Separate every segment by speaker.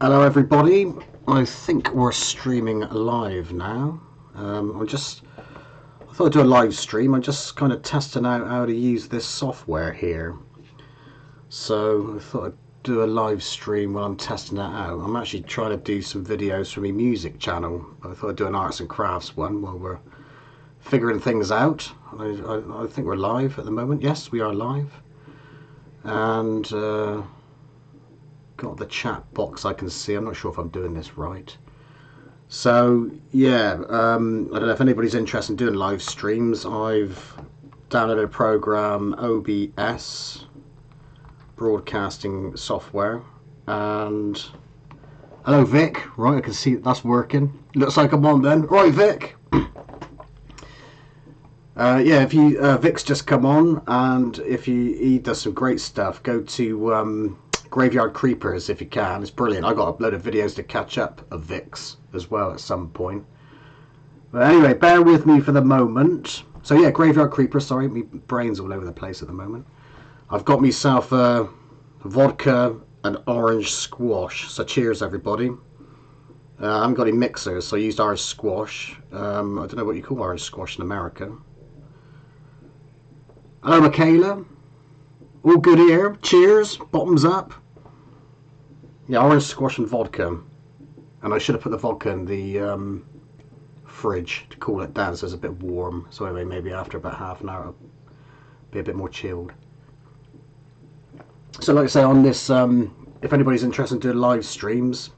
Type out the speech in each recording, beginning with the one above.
Speaker 1: Hello everybody, I think we're streaming live now. I thought I'd do a live stream. I'm just kind of testing out how to use this software here. So I thought I'd do a live stream while I'm testing that out. I'm actually trying to do some videos for my music channel. I thought I'd do an arts and crafts one while we're figuring things out. I think we're live at the moment. Yes, we are live. And got the chat box I can see. I'm not sure if I'm doing this right. So yeah, I don't know if anybody's interested in doing live streams. I've downloaded a program, OBS, broadcasting software, and hello Vic. Right, I can see that's working. Looks like I'm on then. Right, Vic. Yeah, if you Vic's just come on, and if he does some great stuff, go to Graveyard Creepers if you can. It's brilliant. I got a load of videos to catch up of Vic's as well at some point. But anyway, bear with me for the moment. So yeah, Graveyard Creepers. Sorry, my brain's all over the place at the moment. I've got myself a vodka and orange squash. So cheers, everybody. I haven't got any mixers, so I used orange squash. I don't know what you call orange squash in America. Hello, Michaela. All good here. Cheers. Bottoms up. Yeah, orange squash and vodka. And I should have put the vodka in the fridge to cool it down so it's a bit warm. So anyway, maybe after about half an hour it'll be a bit more chilled. So like I say, on this, if anybody's interested in doing live streams,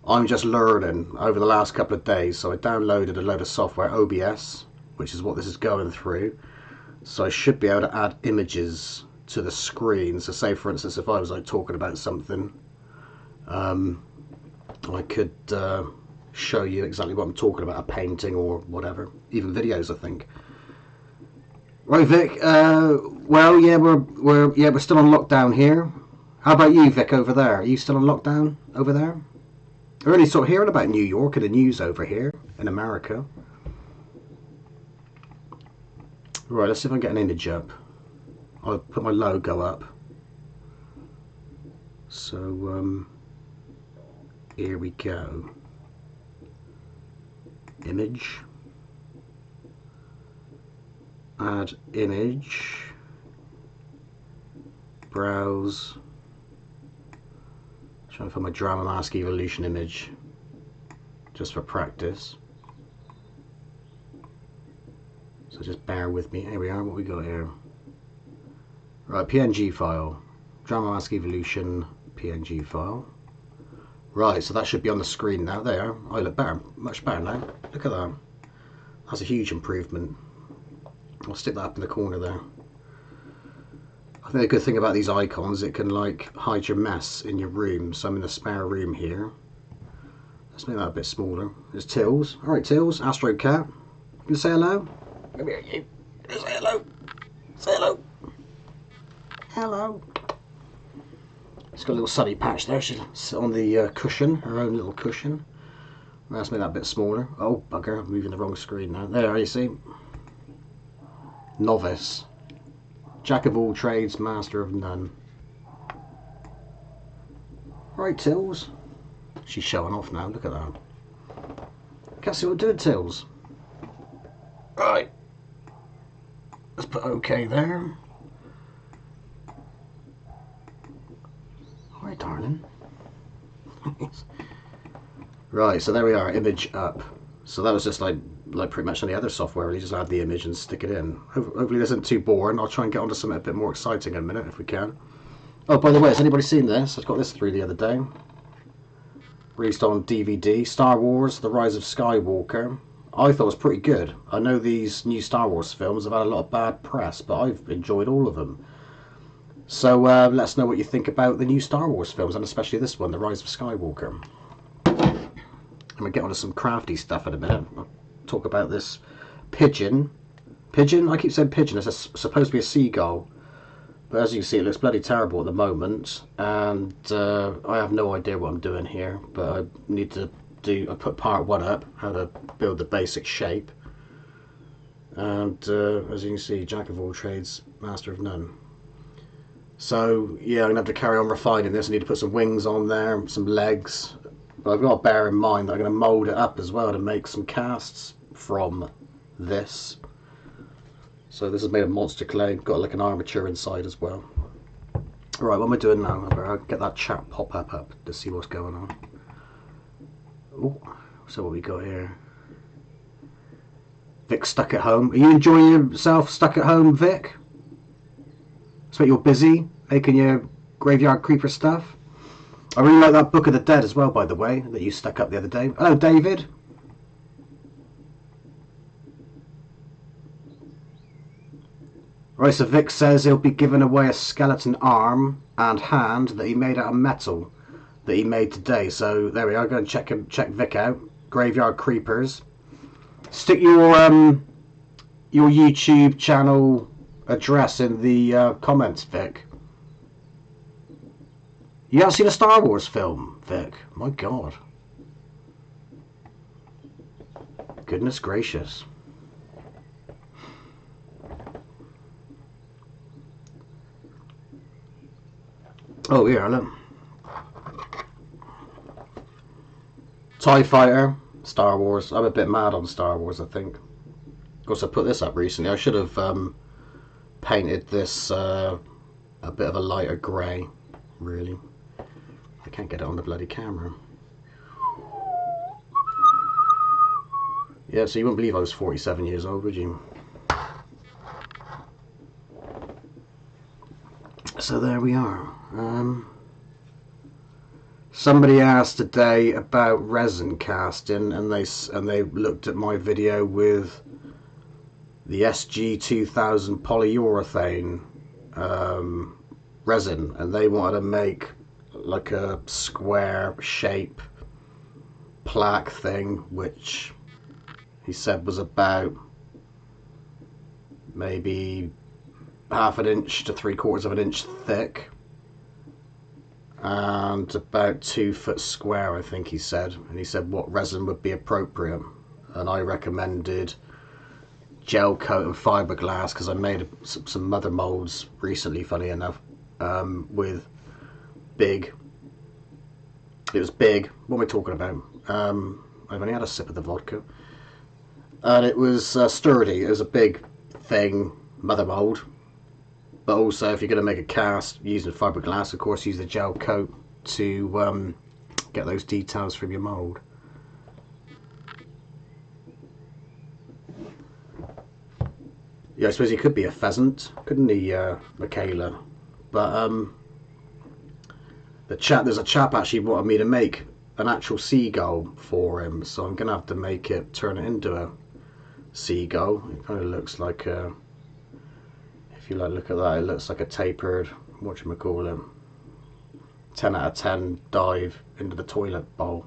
Speaker 1: I'm just learning over the last couple of days. So I downloaded a load of software, OBS, which is what this is going through. So I should be able to add images to the screen. So say for instance, if I was like talking about something, I could show you exactly what I'm talking about, a painting or whatever, even videos I think. Right, Vic. Well, yeah, we're still on lockdown here. How about you, Vic, over there? Are you still on lockdown over there? We're only sort of hearing about New York in the news over here in America. Right, let's see if I can get an image up. I'll put my logo up. So, here we go. Image. Add image. Browse. Trying to find my Dramamask Evolution image. Just for practice. So just bear with me. Here we are. What we got here? Right, PNG file. Dramamask Evolution PNG file. Right, so that should be on the screen now. There. I look better. Much better now. Look at that. That's a huge improvement. I'll stick that up in the corner there. I think the good thing about these icons, it can like hide your mess in your room. So I'm in the spare room here. Let's make that a bit smaller. There's Tills. Alright, Tills. Astro Cat. You can say hello? Come here, you. Say hello. Say hello. Hello. She's got a little sunny patch there. She's on the cushion, her own little cushion. Let's make that a bit smaller. Oh, bugger. I'm moving the wrong screen now. There, you see. Novice. Jack of all trades, master of none. Right, Tills. She's showing off now. Look at that. Can't see what I'm doing, Tills. Right. Let's put OK there. Alright, darling. Right, so there we are, image up. So that was just like pretty much any other software, really. Just add the image and stick it in. Hopefully this isn't too boring. I'll try and get onto something a bit more exciting in a minute if we can. Oh, by the way, has anybody seen this? I got this through the other day. Released on DVD. Star Wars, The Rise of Skywalker. I thought it was pretty good. I know these new Star Wars films have had a lot of bad press, but I've enjoyed all of them. So let us know what you think about the new Star Wars films, and especially this one, The Rise of Skywalker. I'm going to get onto some crafty stuff in a minute. I'll talk about this pigeon. Pigeon? I keep saying pigeon. It's supposed to be a seagull. But as you can see, it looks bloody terrible at the moment. And I have no idea what I'm doing here. But I need to I put part 1 up, how to build the basic shape. And as you can see, Jack of all trades, master of none. So yeah, I'm gonna have to carry on refining this. I need to put some wings on there, some legs. But I've got to bear in mind that I'm gonna mould it up as well to make some casts from this. So this is made of monster clay. Got like an armature inside as well. Right, what am I doing now? I better get that chat pop-up up to see what's going on. Oh, so what we got here? Vic stuck at home. Are you enjoying yourself stuck at home, Vic? So you're busy making your graveyard creeper stuff? I really like that Book of the Dead as well, by the way, that you stuck up the other day. Hello, David. Right, so Vic says he'll be giving away a skeleton arm and hand that he made out of metal that he made today. So there we are. Go and check Vic out. Graveyard Creepers. Stick your YouTube channel address in the comments, Vic. You haven't seen a Star Wars film, Vic? My God. Goodness gracious. Oh, yeah, look. TIE Fighter, Star Wars. I'm a bit mad on Star Wars, I think. Of course, I put this up recently. I should have painted this a bit of a lighter grey, really. I can't get it on the bloody camera. Yeah, so you wouldn't believe I was 47 years old, would you? So there we are. Somebody asked today about resin casting, and they looked at my video with the SG2000 polyurethane resin, and they wanted to make like a square shape plaque thing, which he said was about maybe half an inch to 3/4 of an inch thick and about 2 foot square, I think he said. And he said what resin would be appropriate, and I recommended gel coat and fiberglass because I made some mother molds recently, funny enough, with big. It was big. What am I talking about? I've only had a sip of the vodka, and it was sturdy. It was a big thing, mother mold. But also, if you're going to make a cast using fiberglass, of course, use the gel coat to get those details from your mold. Yeah, I suppose he could be a pheasant, couldn't he, Michaela? But there's a chap actually wanted me to make an actual seagull for him, so I'm going to have to make it, turn it into a seagull. It kind of looks like a... If you like, look at that, it looks like a tapered, whatchamacallit, 10 out of 10 dive into the toilet bowl.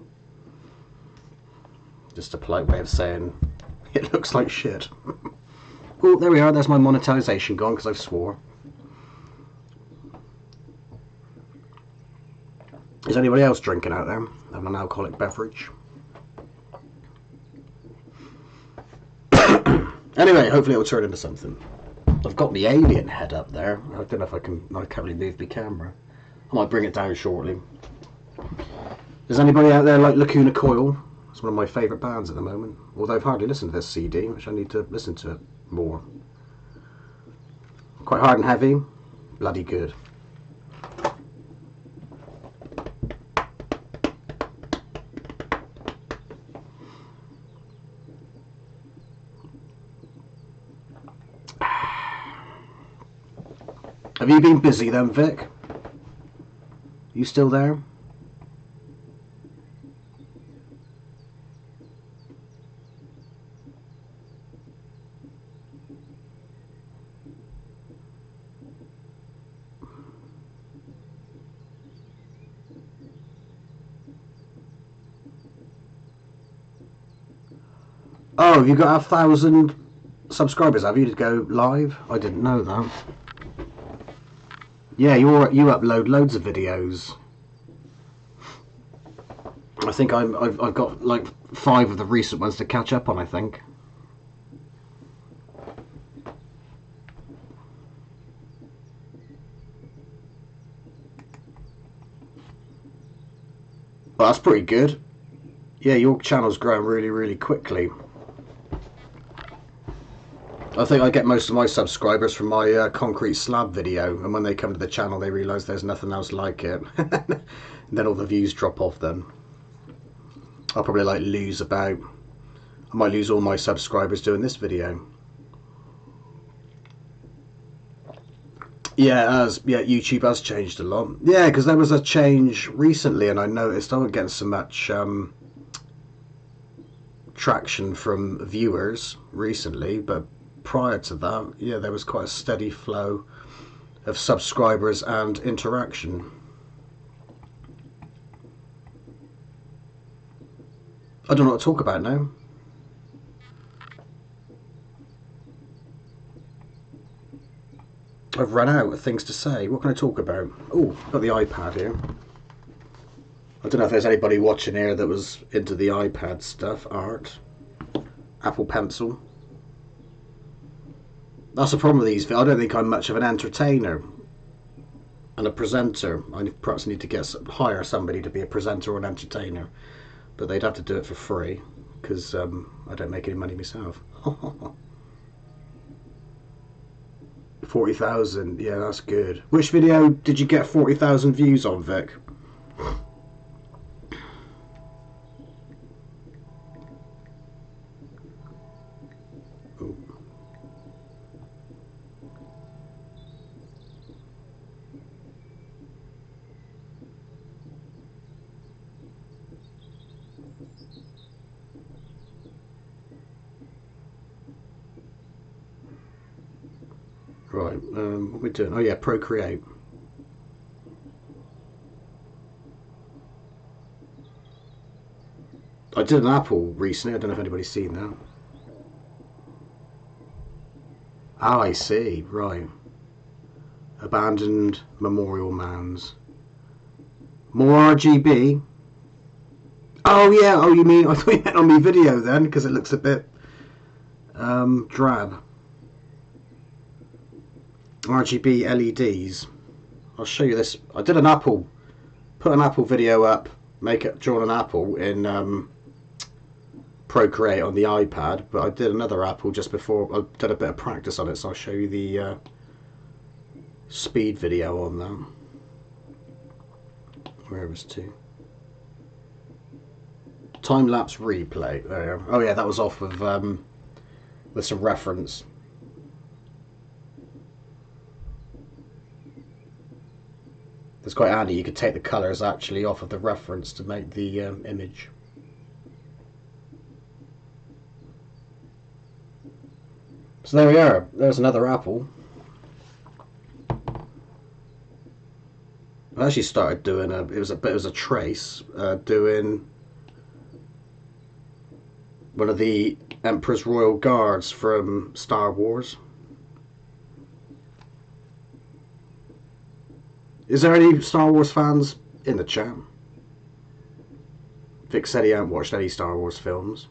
Speaker 1: Just a polite way of saying it looks like shit. Oh, there we are, there's my monetization gone because I swore. Is anybody else drinking out there? Having an alcoholic beverage? Anyway, hopefully it will turn into something. I've got the alien head up there. I don't know if I can't really move the camera. I might bring it down shortly. Does anybody out there like Lacuna Coil? It's one of my favourite bands at the moment. Although I've hardly listened to this CD, which I need to listen to it more. Quite hard and heavy. Bloody good. Have you been busy then, Vic? You still there? Oh, have you got 1,000 subscribers? Have you to go live? I didn't know that. Yeah, you upload loads of videos. I think I've got like 5 of the recent ones to catch up on, I think. But that's pretty good. Yeah, your channel's growing really, really quickly. I think I get most of my subscribers from my concrete slab video, and when they come to the channel they realise there's nothing else like it. And then all the views drop off then. I'll probably like lose about... I might lose all my subscribers doing this video. Yeah, YouTube has changed a lot. Yeah, because there was a change recently, and I noticed I wasn't getting so much traction from viewers recently, but prior to that, yeah, there was quite a steady flow of subscribers and interaction. I don't know what to talk about now. I've run out of things to say. What can I talk about? Oh, I've got the iPad here. I don't know if there's anybody watching here that was into the iPad stuff, art, Apple Pencil. That's the problem with these. I don't think I'm much of an entertainer and a presenter. I perhaps need to hire somebody to be a presenter or an entertainer, but they'd have to do it for free because I don't make any money myself. 40,000, yeah, that's good. Which video did you get 40,000 views on, Vic? Ooh. Right, what are we doing? Oh yeah, Procreate. I did an Apple recently. I don't know if anybody's seen that. Oh, I see. Right. Abandoned memorial mounds. More RGB. Oh yeah. Oh, you mean? I thought you meant on my video then, because it looks a bit drab. RGB LEDs. I'll show you this. I did an Apple. Put an Apple video up. Drawn an apple in Procreate on the iPad, but I did another apple just before. I did a bit of practice on it, so I'll show you the speed video on that. Where was to? Time lapse replay. There. Oh yeah, that was off with some reference. It's quite handy. You could take the colours actually off of the reference to make the image. So there we are. There's another apple. I actually started doing it was a trace doing one of the Emperor's Royal Guards from Star Wars. Is there any Star Wars fans in the chat? Vic said he hadn't watched any Star Wars films.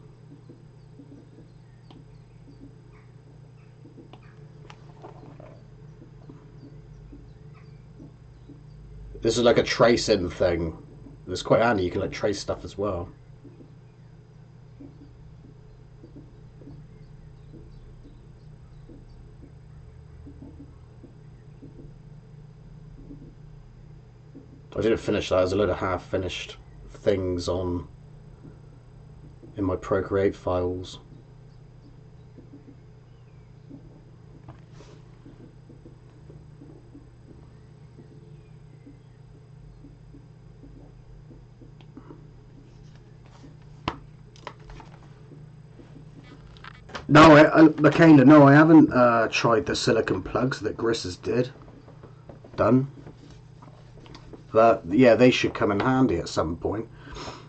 Speaker 1: This is like a tracing thing. It's quite handy. You can like trace stuff as well. I didn't finish that. There's a load of half-finished things in my Procreate files. No, Michaela, no, I haven't tried the silicone plugs that Gris has done. But yeah, they should come in handy at some point.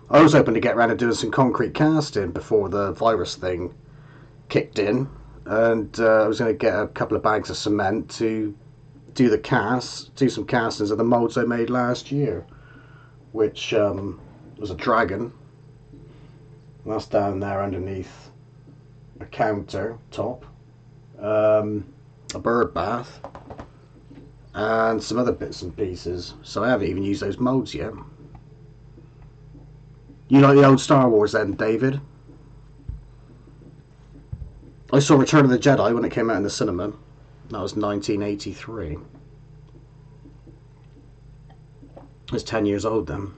Speaker 1: I was hoping to get around to doing some concrete casting before the virus thing kicked in, and I was going to get a couple of bags of cement to do some castings of the molds I made last year, which was a dragon. That's down there underneath a counter top, a bird bath, and some other bits and pieces. So I haven't even used those molds yet. You like the old Star Wars then, David? I saw Return of the Jedi when it came out in the cinema. That was 1983. I was 10 years old then.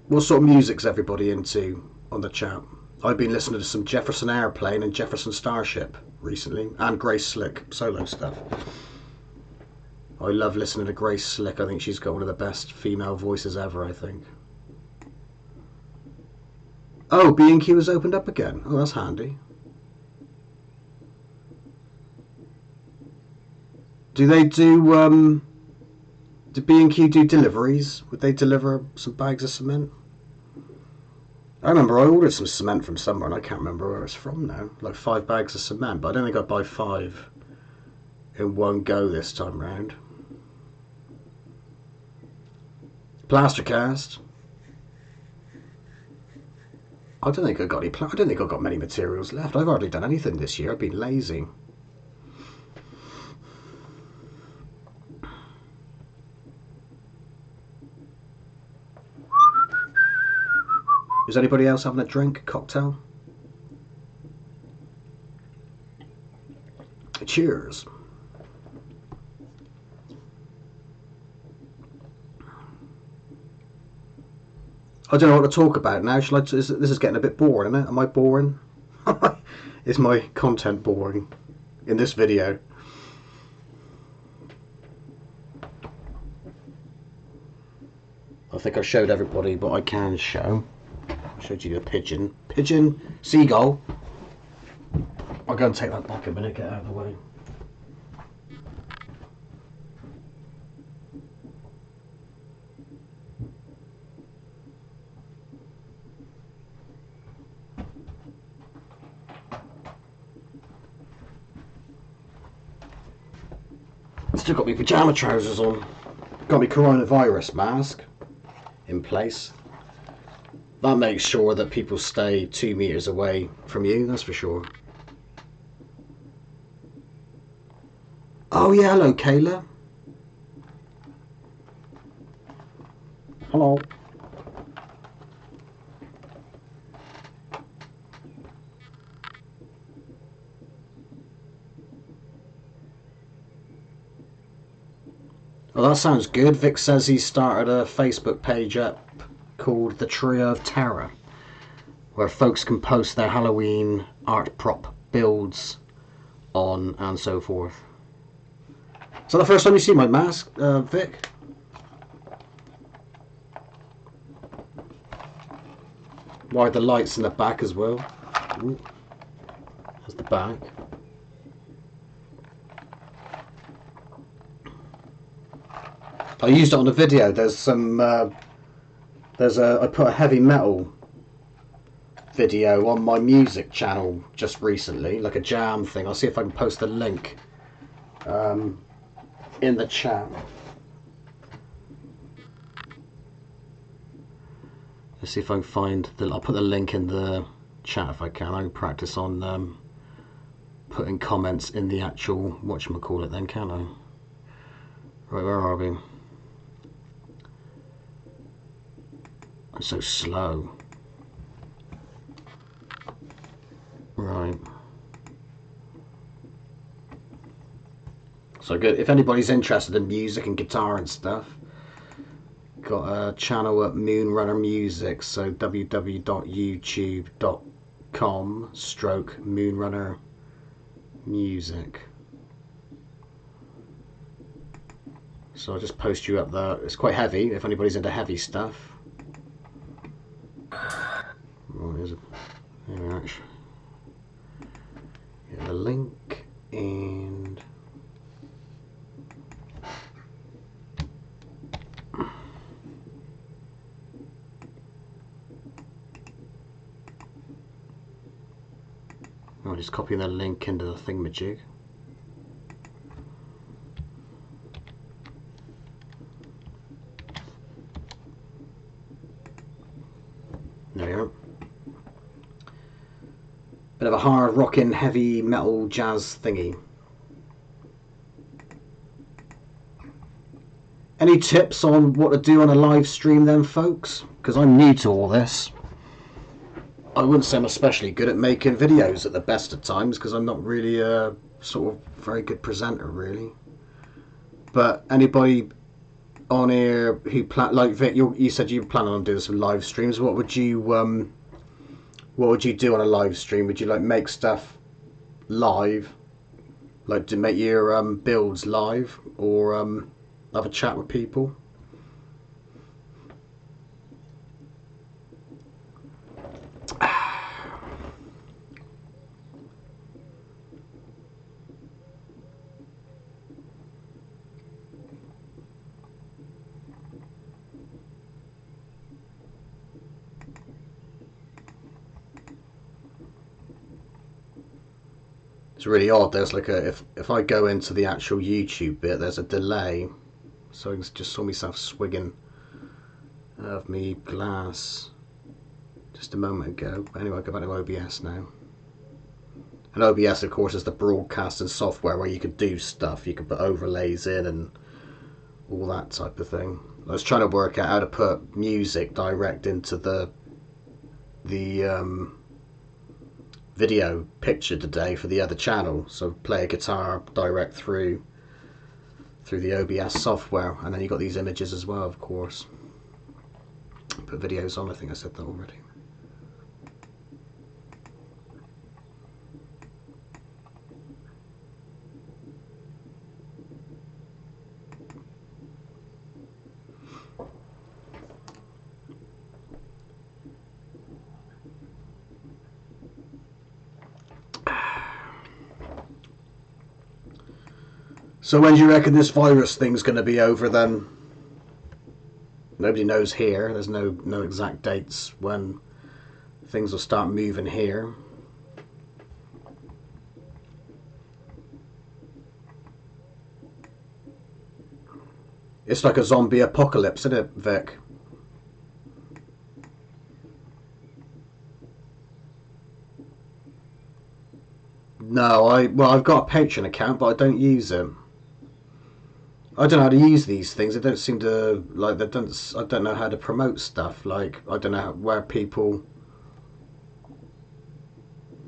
Speaker 1: What sort of music's everybody into on the chat? I've been listening to some Jefferson Airplane and Jefferson Starship recently, and Grace Slick solo stuff. I love listening to Grace Slick. I think she's got one of the best female voices ever, I think. Oh, B&Q has opened up again. Oh, that's handy. Do they do B&Q do deliveries? Would they deliver some bags of cement? I remember I ordered some cement from somewhere and I can't remember where it's from now. Like 5 bags of cement, but I don't think I'd buy 5 in one go this time round. Plastercast. I don't think I got any. I don't think I've got many materials left. I've hardly done anything this year. I've been lazy. Is anybody else having a drink, cocktail? Cheers. I don't know what to talk about now. Shall I? This is getting a bit boring, isn't it? Am I boring? Is my content boring in this video? I think I showed everybody what I can show. I showed you the pigeon. Pigeon, seagull. I'll go and take that back a minute, get out of the way. Still got my pyjama trousers on. Got my coronavirus mask in place. That makes sure that people stay 2 meters away from you, that's for sure. Oh yeah, hello Kayla. Hello. Well, that sounds good. Vic says he started a Facebook page up called The Trio of Terror, where folks can post their Halloween art prop builds on and so forth. Is that the first time you see my mask, Vic? Why the lights in the back as well? Ooh. There's the back. I used it on a video. There's some. I put a heavy metal video on my music channel just recently, like a jam thing. I'll see if I can post a link in the chat. Let's see if I can find the. I'll put the link in the chat if I can. I can practice on putting comments in the actual whatchamacallit then, can I? Right, where are we? I'm so slow. Right. So good. If anybody's interested in music and guitar and stuff, got a channel at Moonrunner Music, so www.youtube.com/Moonrunner Music. So I'll just post you up there. It's quite heavy if anybody's into heavy stuff. Oh, is it? There, actually. Get the link and. I'll just copy the link into the thingamajig. There you are. Bit of a hard rocking heavy metal jazz thingy. Any tips on what to do on a live stream then, folks? Because I'm new to all this. I wouldn't say I'm especially good at making videos at the best of times, because I'm not really a sort of very good presenter, really. But anybody on here who like Vic, you said you were planning on doing some live streams. What would you do on a live stream? Would you like make stuff live, like to make your builds live, or have a chat with people? It's really odd. There's like a if I go into the actual YouTube bit, there's a delay, so I just saw myself swigging of me glass just a moment ago. Anyway, I'll go back to OBS now. And OBS, of course, is the broadcasting software where you could do stuff. You could put overlays in and all that type of thing. I was trying to work out how to put music direct into the video picture today for the other channel. So play a guitar direct through the OBS software, and then you got these images as well, of course. Put videos on. I think I said that already. So when do you reckon this virus thing's going to be over then? Nobody knows here. There's no exact dates when things will start moving here. It's like a zombie apocalypse, isn't it, Vic? No, I've got a Patreon account, but I don't use it. I don't know how to use these things. They don't seem to like. I don't know how to promote stuff. Like I don't know where people.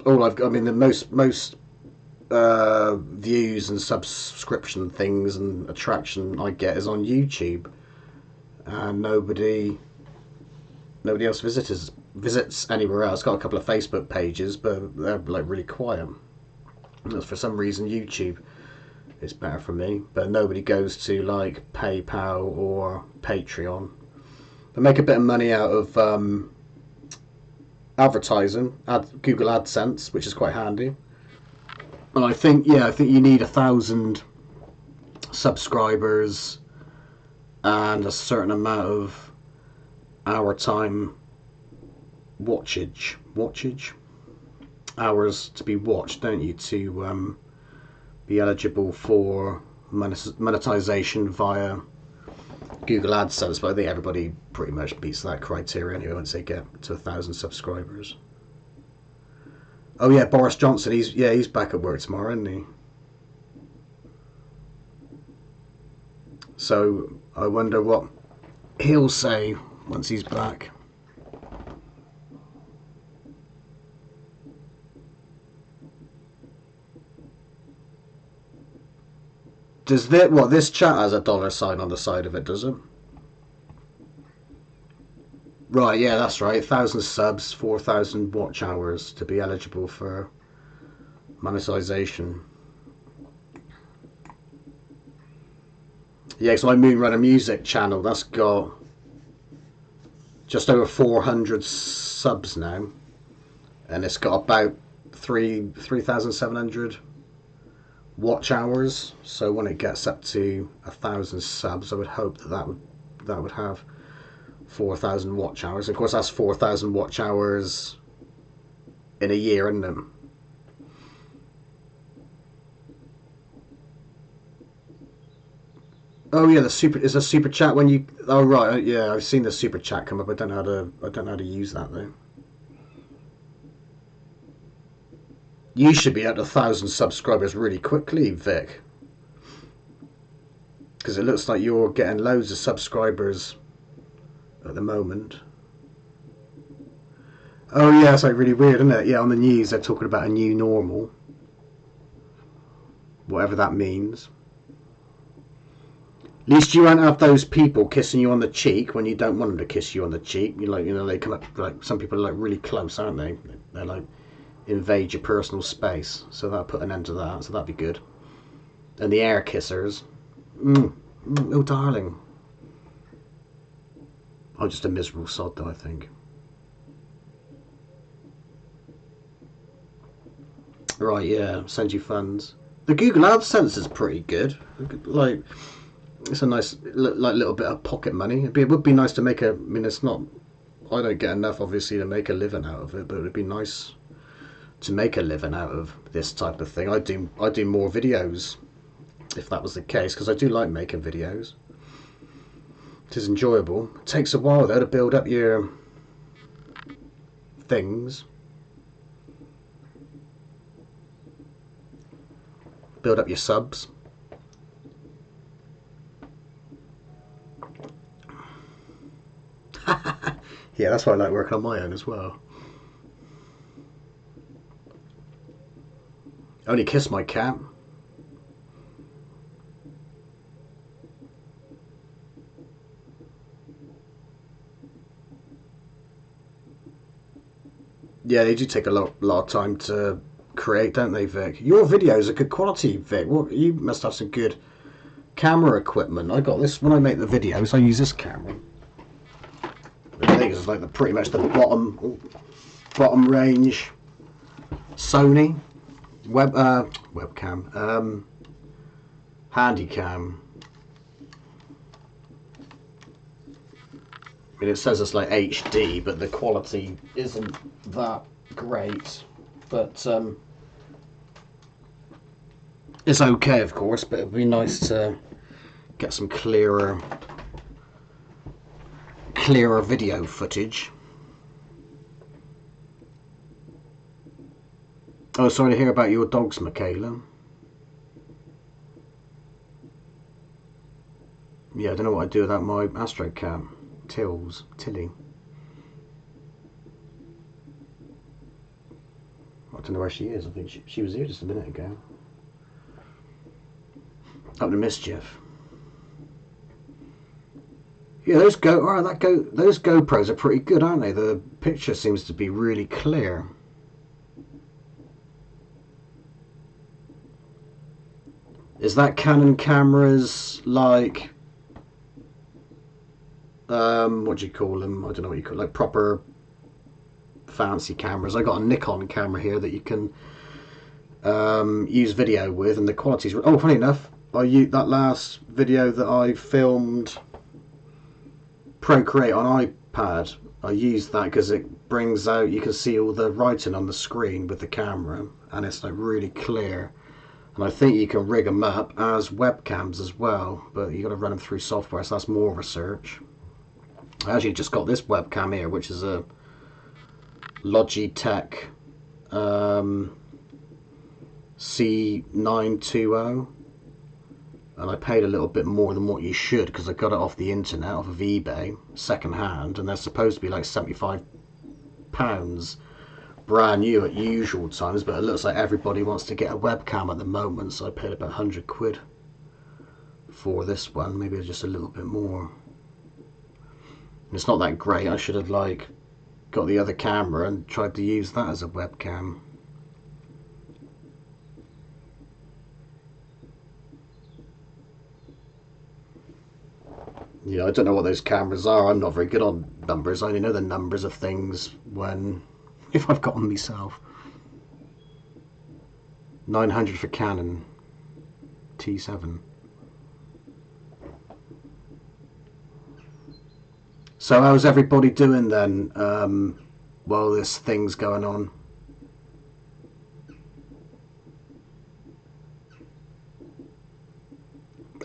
Speaker 1: I mean, the most views and subscription things and attraction I get is on YouTube, and nobody else visits anywhere else. Got a couple of Facebook pages, but they're like really quiet. For some reason, YouTube is better for me, but nobody goes to like PayPal or Patreon. They make a bit of money out of advertising, Google AdSense, which is quite handy. And I think you need 1,000 subscribers and a certain amount of hour time watchage hours to be watched, don't you, to be eligible for monetization via Google AdSense. But I think everybody pretty much beats that criteria anyway once they get to 1,000 subscribers. Oh yeah, Boris Johnson, he's back at work tomorrow, isn't he? So I wonder what he'll say once he's back. Does this chat has a $sign on the side of it, does it? Right, yeah, that's right. 1,000 subs, 4,000 watch hours to be eligible for monetization. Yeah, because my Moonrunner Music channel, that's got just over 400 subs now, and it's got about 3,700 watch hours. So when it gets up to 1,000 subs, I would hope that would have 4,000 watch hours. Of course, that's 4,000 watch hours in a year, isn't it? Oh yeah, is a super chat when you. Oh right, yeah, I've seen the super chat come up. I don't know how to use that though. You should be at 1,000 subscribers really quickly, Vic. Because it looks like you're getting loads of subscribers at the moment. Oh yeah, it's like really weird, isn't it? Yeah, on the news they're talking about a new normal. Whatever that means. At least you won't have those people kissing you on the cheek when you don't want them to kiss you on the cheek. You like, you know, they come up like some people are like really close, aren't they? They're like invade your personal space. So that'll put an end to that. So that'd be good. And the air kissers. Oh darling. I'm just a miserable sod though, I think. Right, yeah, send you funds. The Google AdSense is pretty good. Like, it's a nice, like, little bit of pocket money. It would be nice to make a. I mean, it's not. I don't get enough, obviously, to make a living out of it, but it'd be nice to make a living out of this type of thing. I do more videos if that was the case, because I do like making videos. It is enjoyable. It takes a while though to build up your things. Build up your subs. Yeah, that's why I like working on my own as well. I only kiss my cat. Yeah, they do take a lot of time to create, don't they, Vic? Your videos are good quality, Vic. Well, you must have some good camera equipment. I got this when I make the videos. I use this camera. I think it's like pretty much the bottom range Sony webcam, Handycam. I mean, it says it's like HD, but the quality isn't that great. But it's okay, of course. But it'd be nice to get some clearer video footage. Oh, sorry to hear about your dogs, Michaela. Yeah, I don't know what I'd do without my Astro cat, Tilly. I don't know where she is. I think she was here just a minute ago. Up to mischief. Yeah, those GoPros are pretty good, aren't they? The picture seems to be really clear. Is that Canon cameras like what do you call them? I don't know what you call, like proper fancy cameras. I got a Nikon camera here that you can use video with, and the quality's. Oh, funny enough, that last video that I filmed Procreate on iPad. I used that because it brings out. You can see all the writing on the screen with the camera, and it's like really clear. And I think you can rig them up as webcams as well, but you got to run them through software, so that's more research. I actually just got this webcam here, which is a Logitech C920, and I paid a little bit more than what you should because I got it off the internet, off of eBay, second hand, and they're supposed to be like £75 brand new at usual times, but it looks like everybody wants to get a webcam at the moment, so I paid about 100 quid for this one, maybe just a little bit more. It's not that great. I should have like got the other camera and tried to use that as a webcam. Yeah, I don't know what those cameras are. I'm not very good on numbers. I only know the numbers of things if I've got them myself. 900 for Canon T7. So how's everybody doing then while this thing's going on?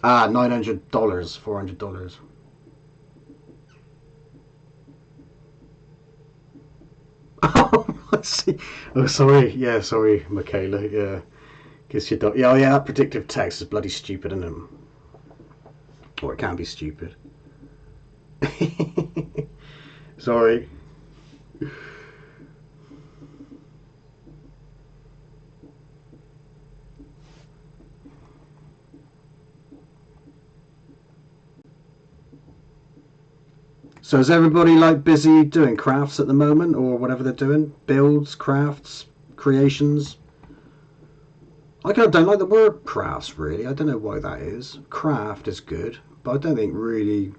Speaker 1: $900, $400. Oh, I see. Oh, sorry. Yeah, sorry, Michaela. Yeah, guess you don't. Yeah, oh, yeah. That predictive text is bloody stupid, isn't it? Or it can be stupid. Sorry. So is everybody like busy doing crafts at the moment, or whatever they're doing? Builds, crafts, creations? I kind of don't like the word crafts, really. I don't know why that is. Craft is good, but I don't think really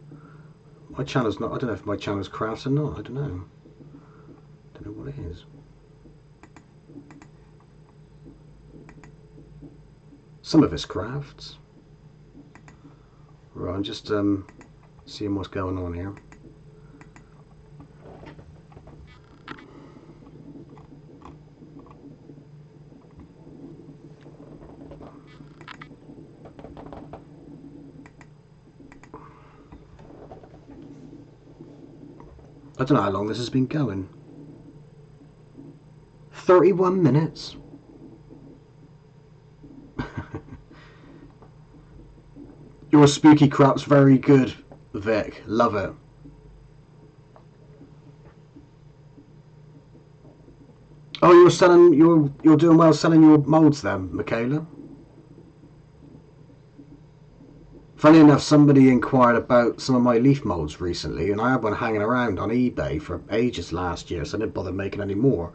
Speaker 1: my channel's not. I don't know if my channel's crafts or not. I don't know. Don't know what it is. Some of it's crafts. Right, I'm just seeing what's going on here. I don't know how long this has been going. 31 minutes. Your spooky crap's very good, Vic. Love it. Oh, you're selling. You're doing well selling your molds then, Michaela. Funny enough, somebody inquired about some of my leaf molds recently, and I had one hanging around on eBay for ages last year, so I didn't bother making any more.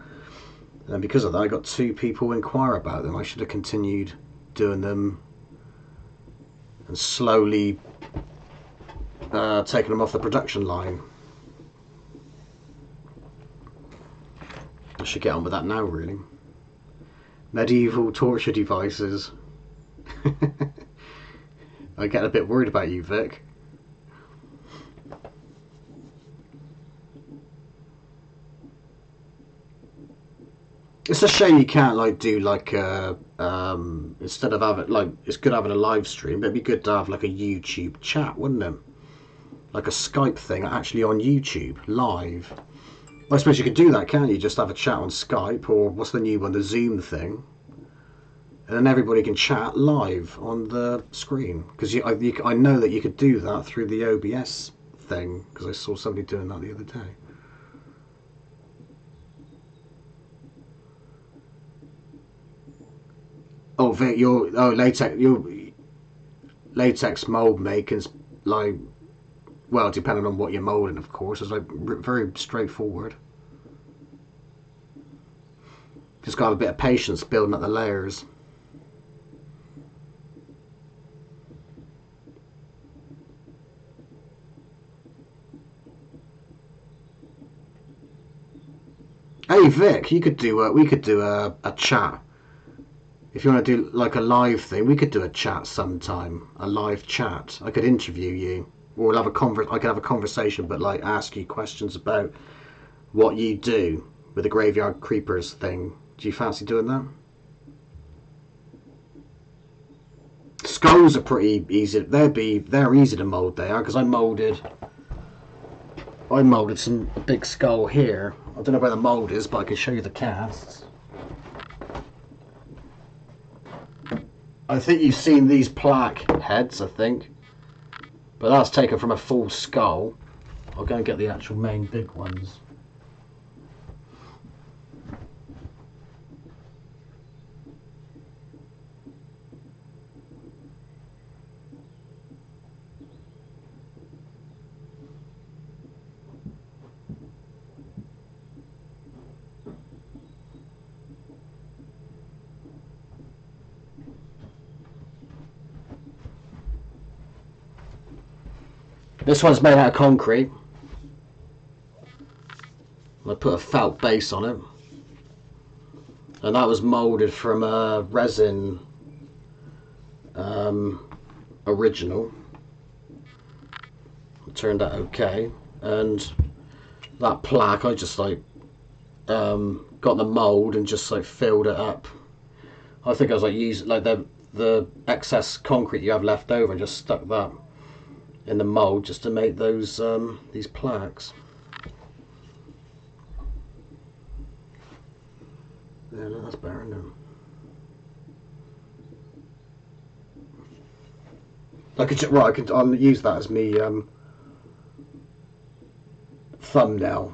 Speaker 1: And because of that, I got 2 people inquire about them. I should have continued doing them and slowly taking them off the production line. I should get on with that now, really. Medieval torture devices. I get a bit worried about you, Vic. It's a shame you can't like do like instead of having like, it's good having a live stream, but it'd be good to have like a YouTube chat, wouldn't it? Like a Skype thing actually on YouTube live. I suppose you could do that, can't you? Just have a chat on Skype, or what's the new one, the Zoom thing, and then everybody can chat live on the screen. Because I know that you could do that through the OBS thing, because I saw somebody doing that the other day. Oh, Vic, latex mold making's like, well, depending on what you're molding, of course, is like very straightforward. Just got to have a bit of patience building up the layers. Hey Vic, you could do we could do a chat. If you want to do like a live thing, we could do a chat sometime. A live chat. I could interview you, or we'll have I could have a conversation, but like ask you questions about what you do with the graveyard creepers thing. Do you fancy doing that? Skulls are pretty easy. They're easy to mold. They are, because I molded some big skull here. I don't know where the mold is, but I can show you the casts. I think you've seen these plaque heads, I think. But that's taken from a full skull. I'll go and get the actual main big ones. This one's made out of concrete. I put a felt base on it. And that was moulded from a resin original. It turned out okay. And that plaque, I just like got the mould and just like filled it up. I think I was like using like the excess concrete you have left over and just stuck that in the mould just to make those these plaques. Yeah, no, that's better now. I'll use that as me thumbnail.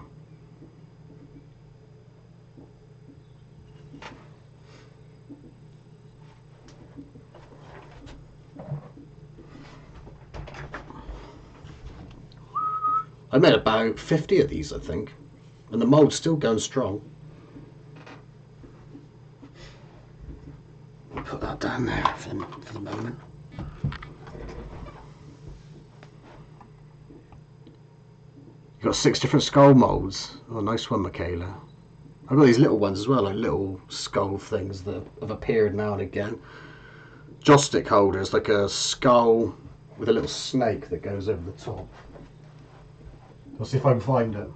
Speaker 1: I made about 50 of these, I think, and the mold's still going strong. Put that down there for the moment. You've got 6 different skull molds. Oh, nice one, Michaela. I've got these little ones as well, like little skull things that have appeared now and again. Joystick holders, like a skull with a little snake that goes over the top. I'll see if I can find it.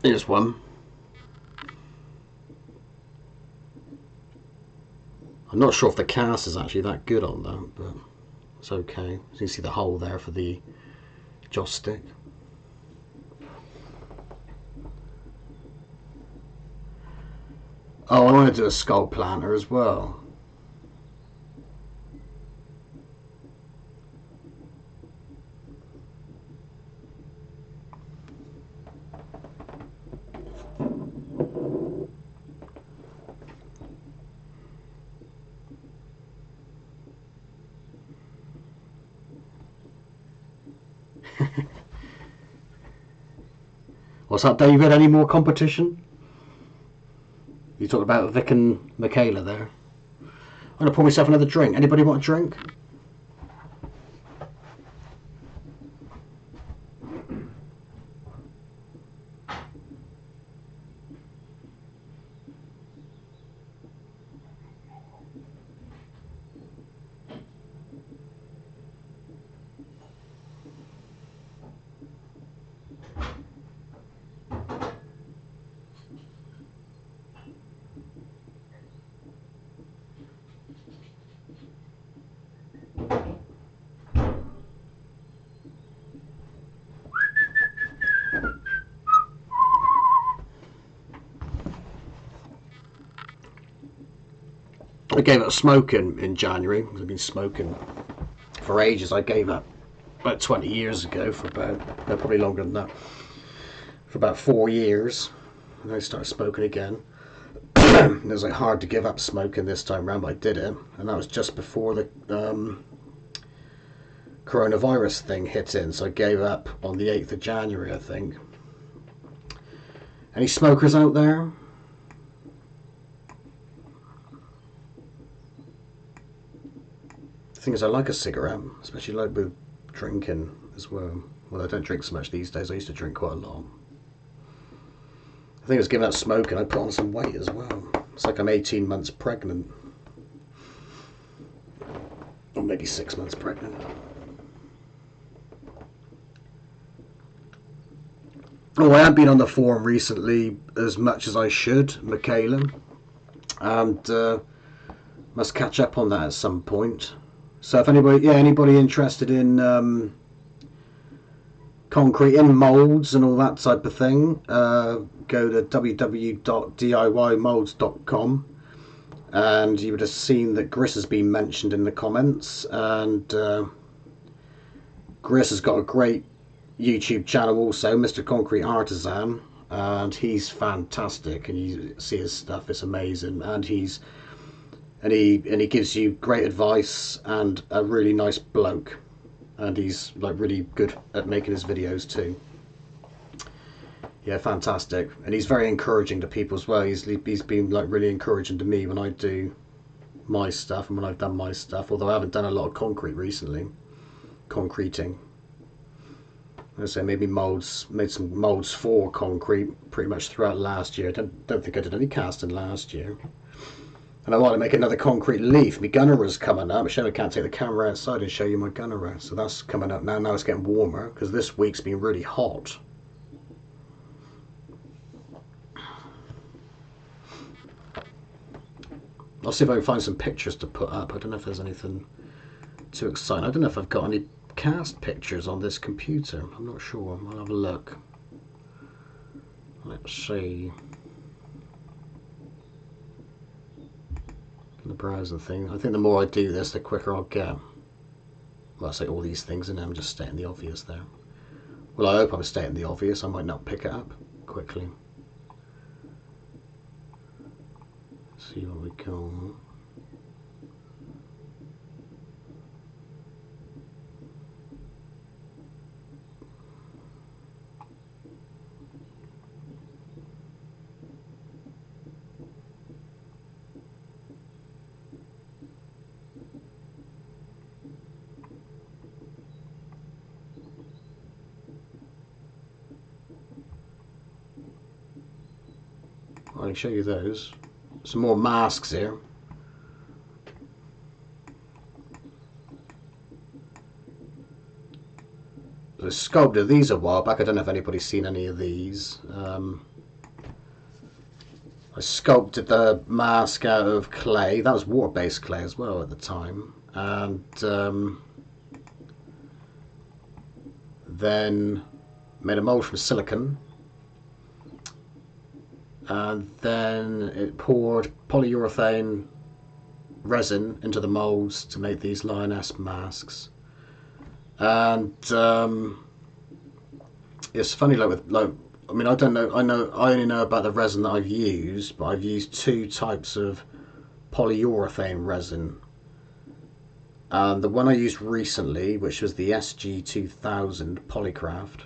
Speaker 1: Here's one. I'm not sure if the cast is actually that good on that, but it's okay. So you can see the hole there for the joystick. Oh, I want to do a skull planter as well. What's up, David? Any more competition? You talked about Vic and Michaela there. I'm going to pour myself another drink. Anybody want a drink? I gave up smoking in January because I've been smoking for ages. I gave up about 20 years ago for about, no, probably longer than that, for about 4 years. And I started smoking again. It was like hard to give up smoking this time around, but I did it. And that was just before the coronavirus thing hit in. So I gave up on the 8th of January, I think. Any smokers out there? The thing is, I like a cigarette, especially like with drinking as well. Well, I don't drink so much these days. I used to drink quite a lot. I think it's giving up smoking. I put on some weight as well. It's like I'm 18 months pregnant. Or maybe 6 months pregnant. Oh, I haven't been on the forum recently as much as I should, Michaela. And must catch up on that at some point. So if anybody interested in concrete in molds and all that type of thing, go to www.diymolds.com, and you would have seen that Gris has been mentioned in the comments. And Gris has got a great YouTube channel also, Mr. Concrete Artisan, and he's fantastic. And you see his stuff; it's amazing. And he gives you great advice, and a really nice bloke, and he's like really good at making his videos too. Yeah, fantastic. And he's very encouraging to people as well. He's been like really encouraging to me when I do my stuff and when I've done my stuff, although I haven't done a lot of concrete recently. Concreting. I say made some molds for concrete pretty much throughout last year. I don't think I did any casting last year. And I want to make another concrete leaf. My gunner's coming up. I can't take the camera outside and show you my gunner. So that's coming up now. Now it's getting warmer because this week's been really hot. I'll see if I can find some pictures to put up. I don't know if there's anything too exciting. I don't know if I've got any cast pictures on this computer. I'm not sure. I'll have a look. Let's see. The browser thing. I think the more I do this, the quicker I'll get. Well, I say all these things, and I'm just stating the obvious there. Well, I hope I'm stating the obvious. I might not pick it up quickly. Let's see what we got. I can show you those. Some more masks here. I sculpted these a while back. I don't know if anybody's seen any of these. I sculpted the mask out of clay. That was water-based clay as well at the time. And then made a mold from silicon. And then it poured polyurethane resin into the molds to make these lioness masks. And it's funny, I mean, I don't know. I only know about the resin that I've used, but I've used two types of polyurethane resin. And the one I used recently, which was the SG2000 Polycraft,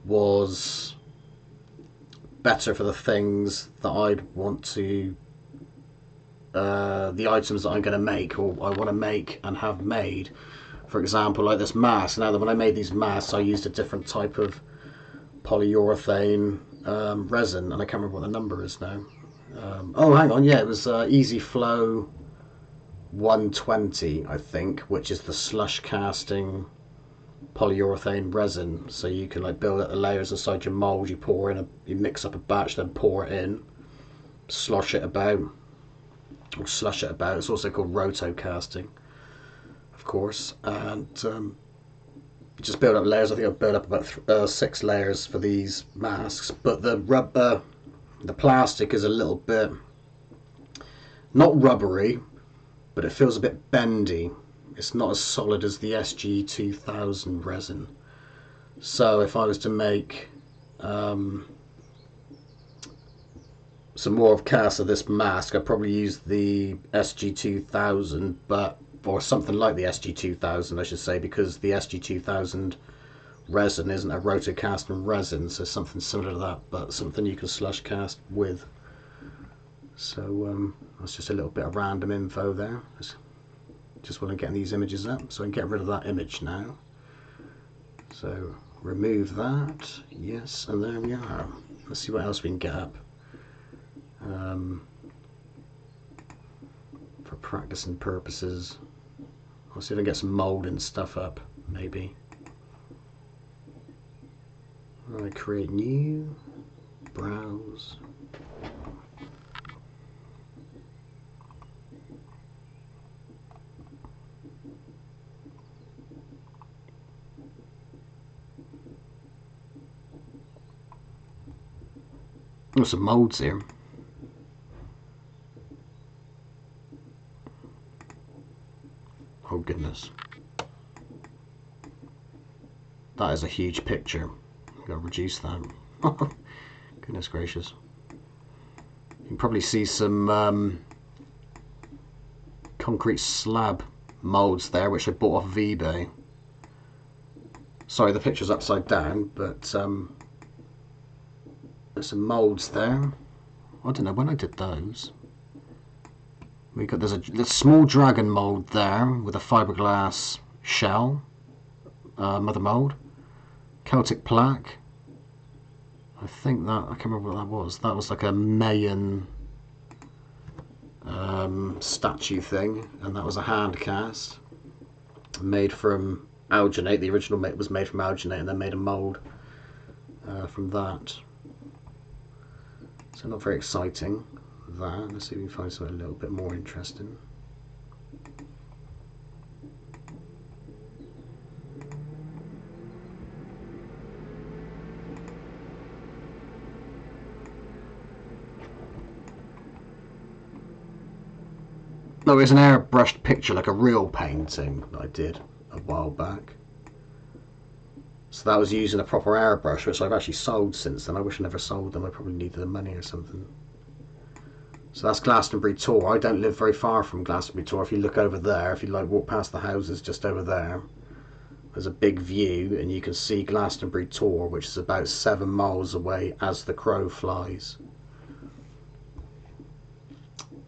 Speaker 1: was better for the things that I'd want to, the items that I'm going to make, or I want to make and have made. For example, like this mask. Now, that when I made these masks, I used a different type of polyurethane resin, and I can't remember what the number is now. Oh, hang on, yeah, it was Easy Flow 120, I think, which is the slush casting polyurethane resin. So you can like build up the layers inside your mold. You pour in you mix up a batch, then pour it in, slosh it about, or slush it about. It's also called roto casting, of course. And just build up layers. I think I built up about 6 layers for these masks. But the rubber, the plastic is a little bit not rubbery, but it feels a bit bendy. It's not as solid as the SG2000 resin. So if I was to make some more of cast of this mask, I'd probably use the SG2000, or something like the SG2000, I should say, because the SG2000 resin isn't a rotocasting resin, so something similar to that, but something you can slush cast with. So that's just a little bit of random info there. Just want to get these images up so I can get rid of that image now. So remove that, yes, and there we are. Let's see what else we can get up. For practicing purposes, I'll see if I can get some molding stuff up, maybe. Alright, create new, browse. There's some molds here. Oh goodness. That is a huge picture. I'm going to reduce that. Goodness gracious. You can probably see some concrete slab molds there, which I bought off of eBay. Sorry, the picture's upside down, but there's some molds there. I don't know when I did those. There's a small dragon mold there with a fiberglass shell, mother mold, Celtic plaque. I think that, I can't remember what that was. That was like a Mayan statue thing, and that was a hand cast made from alginate. The original was made from alginate, and then made a mold from that. So not very exciting. that. Let's see if we can find something a little bit more interesting. No, it's an airbrushed picture, like a real painting that I did a while back. So that was using a proper airbrush, which I've actually sold since then. I wish I never sold them. I probably needed the money or something. So that's Glastonbury Tor. I don't live very far from Glastonbury Tor. If you look over there, if you like walk past the houses just over there, there's a big view and you can see Glastonbury Tor, which is about 7 miles away as the crow flies.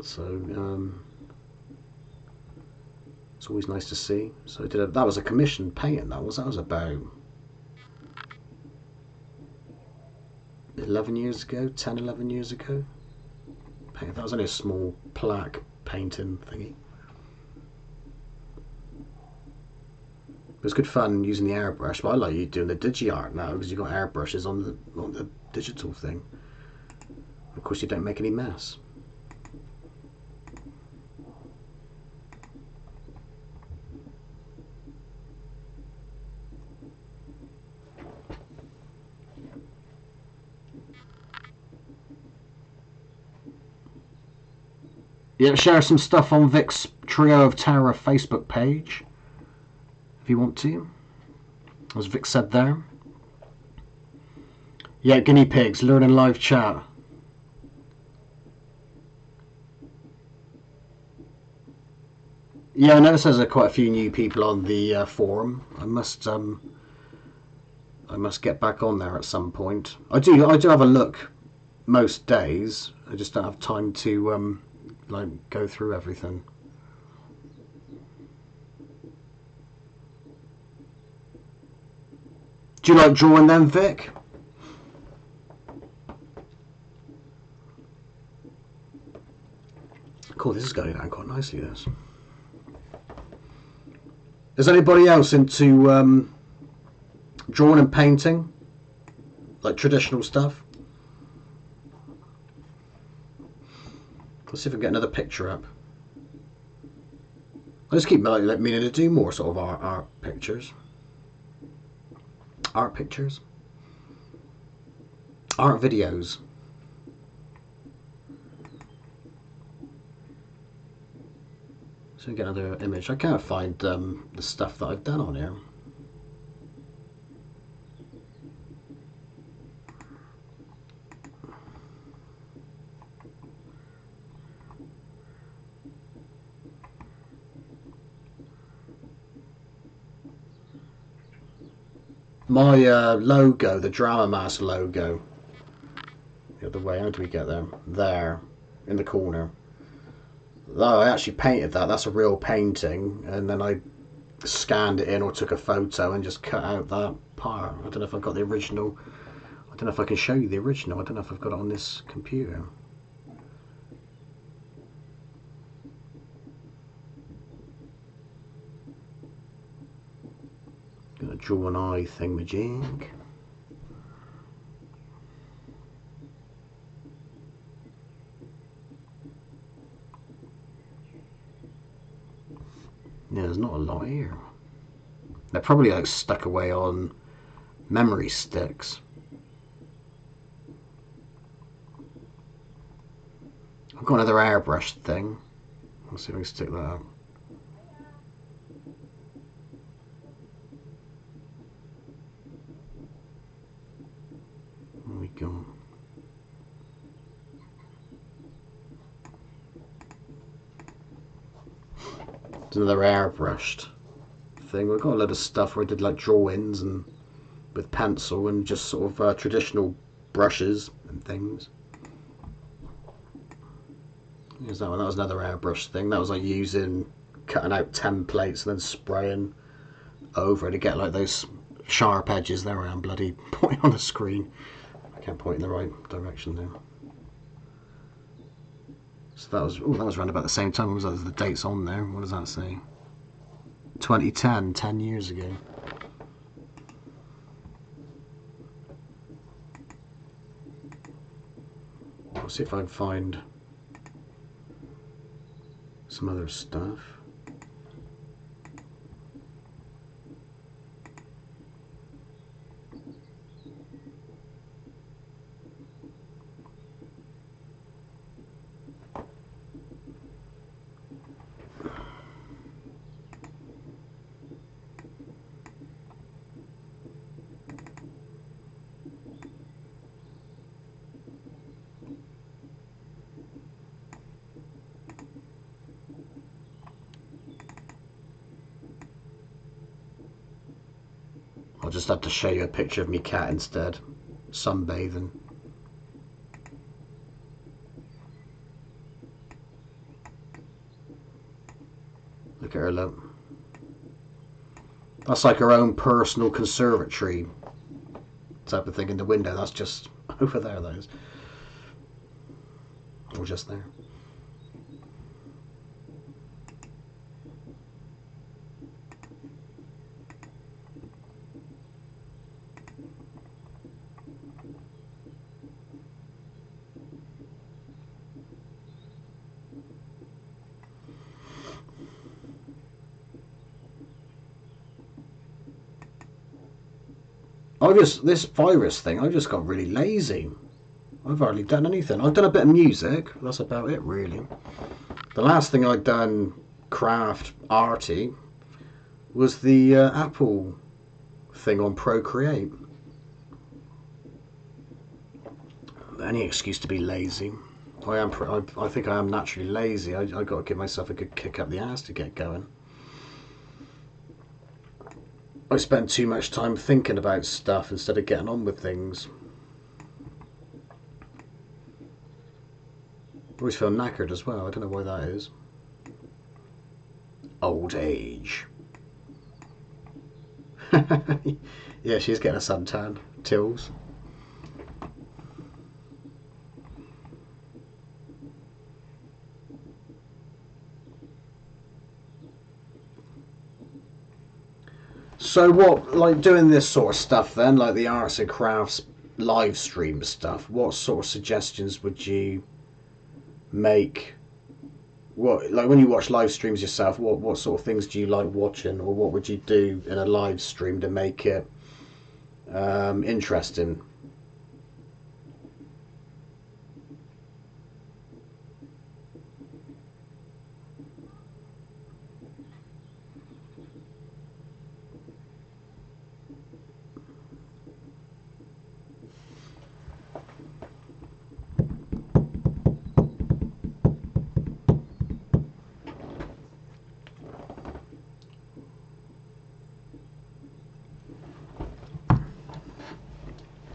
Speaker 1: So it's always nice to see. So that was a commissioned painting. That was about 11 years ago, 10, 11 years ago. That was only a small plaque painting thingy. It was good fun using the airbrush, but I like you doing the digi-art now because you've got airbrushes on the digital thing. Of course, you don't make any mess. Yeah, share some stuff on Vic's Trio of Terror Facebook page if you want to, as Vic said there. Yeah, guinea pigs, learning live chat. Yeah, I noticed there's quite a few new people on the forum. I must get back on there at some point. I do have a look most days. I just don't have time to like go through everything. Do you like drawing then, Vic? Cool, this is going down quite nicely, this. Is anybody else into drawing and painting? Like traditional stuff? Let's see if I can get another picture up. I just keep meaning to do more sort of art pictures. Art pictures. Art videos. So we get another image. I can't find the stuff that I've done on here. My logo, the Dramamask logo. The other way, how do we get there? There, in the corner. Oh, I actually painted that. That's a real painting, and then I scanned it in or took a photo and just cut out that part. I don't know if I've got the original. I don't know if I can show you the original. I don't know if I've got it on this computer. Gonna draw an eye thingamajig. Yeah, there's not a lot here. They're probably like stuck away on memory sticks. I've got another airbrush thing. Let's see if I can stick that up. There we go. It's another airbrushed thing. We've got a lot of stuff where I did like drawings and with pencil and just sort of traditional brushes and things. Here's that one. That was another airbrush thing. That was like cutting out templates and then spraying over to get like those sharp edges. There I am, bloody pointing on the screen. I can't point in the right direction there. So that was around about the same time. What was that? The dates on there. What does that say? 2010, 10 years ago. I'll see if I can find some other stuff. I'll just have to show you a picture of me cat instead. Sunbathing. Look at her, look. That's like her own personal conservatory type of thing in the window. That's just over there, that is. Or just there. This virus thing, I just got really lazy. I've hardly done anything. I've done a bit of music. That's about it, really. The last thing I'd done, craft, arty, was the Apple thing on Procreate. Any excuse to be lazy. I think I am naturally lazy. I got to give myself a good kick up the ass to get going. I spend too much time thinking about stuff instead of getting on with things. I always feel knackered as well. I don't know why that is. Old age. Yeah, she's getting a suntan. Tills. So what, like doing this sort of stuff then, like the arts and crafts live stream stuff, what sort of suggestions would you make? What, like when you watch live streams yourself, what sort of things do you like watching, or what would you do in a live stream to make it interesting?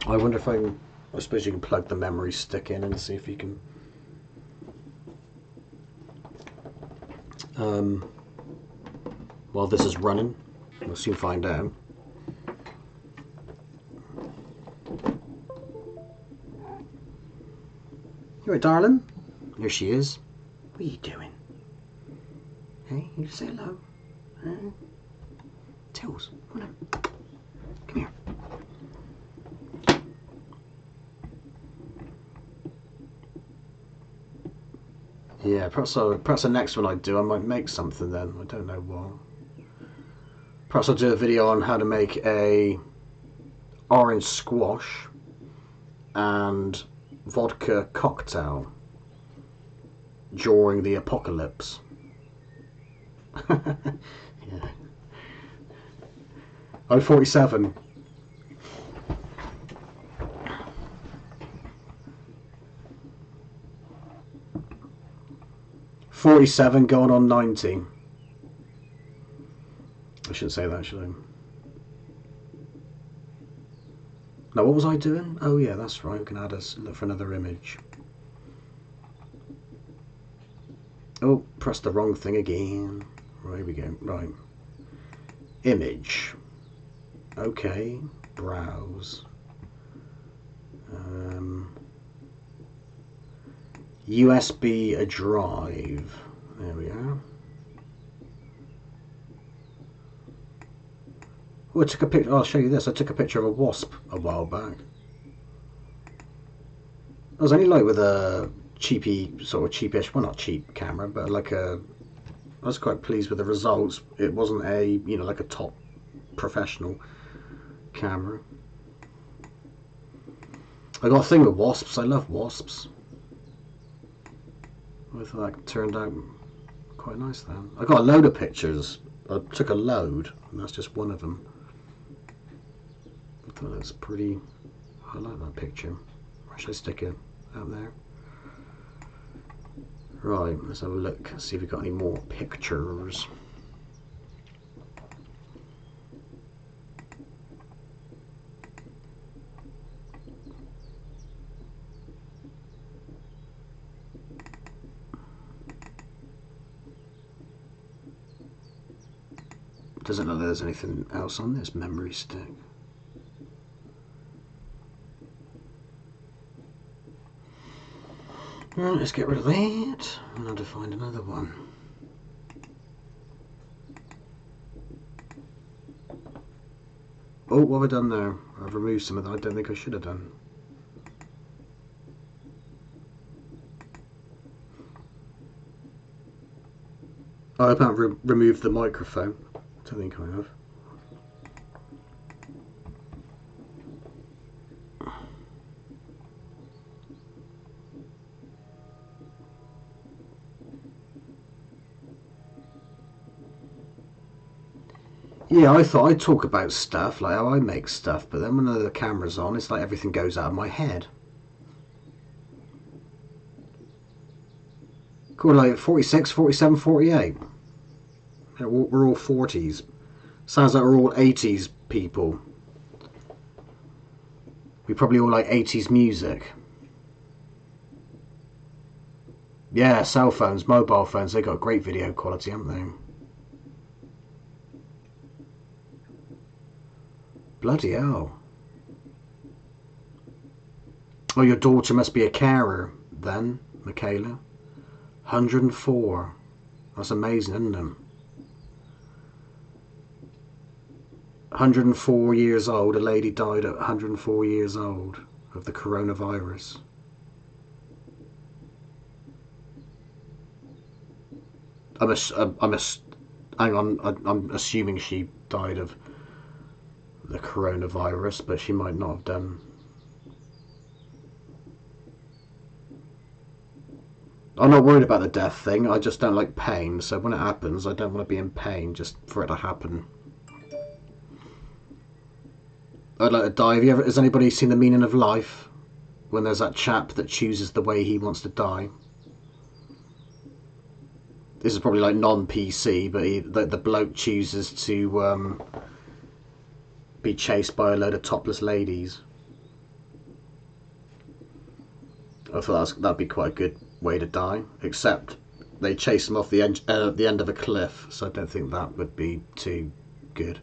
Speaker 1: I wonder if I suppose you can plug the memory stick in and see if you can. While this is running, we'll soon find out. You right, darling? Here she is. What are you doing? Hey, you say hello. Tills, come on. Come here. Yeah, perhaps the next one I do, I might make something then. I don't know what. Perhaps I'll do a video on how to make a orange squash and vodka cocktail during the apocalypse. Yeah. I'm 47. Going on 90. I shouldn't say that, should I? Now, what was I doing? Oh yeah, that's right. We can add look for another image. Oh, press the wrong thing again. Right, here we go. Right. Image. Okay. Browse. USB a drive. There we are. Oh, I took a picture. I'll show you this. I took a picture of a wasp a while back. I was only like with a cheapy, sort of cheapish, well not cheap camera, but like a I was quite pleased with the results. It wasn't a, you know, like a top professional camera. I got a thing with wasps. I love wasps. I thought that turned out quite nice then. I got a load of pictures. I took a load, and that's just one of them. I thought that's pretty. I like that picture. Where should I stick it? Out there. Right, let's have a look, see if we've got any more pictures. Doesn't look like there's anything else on this memory stick. Right, let's get rid of that. And I'll have to find another one. Oh, what have I done there? I've removed some of that I don't think I should have done. Oh, I haven't removed the microphone. I don't think I have. Yeah, I thought I'd talk about stuff, like how I make stuff, but then when the camera's on, it's like everything goes out of my head. Cool, like 46, 47, 48. Yeah, we're all 40s. Sounds like we're all 80s people. We probably all like 80s music. Yeah, cell phones, mobile phones, they got great video quality, haven't they? Bloody hell. Oh, your daughter must be a carer then, Michaela. 104. That's amazing, isn't it? 104 years old. A lady died at 104 years old of the coronavirus. Hang on, I'm assuming she died of the coronavirus, but she might not have done. I'm not worried about the death thing. I just don't like pain, so when it happens, I don't want to be in pain just for it to happen. I'd like to die. Has anybody seen The Meaning of Life? When there's that chap that chooses the way he wants to die. This is probably like non-PC, but the bloke chooses to be chased by a load of topless ladies. I thought that'd be quite a good way to die, except they chase him off the end of a cliff, so I don't think that would be too good.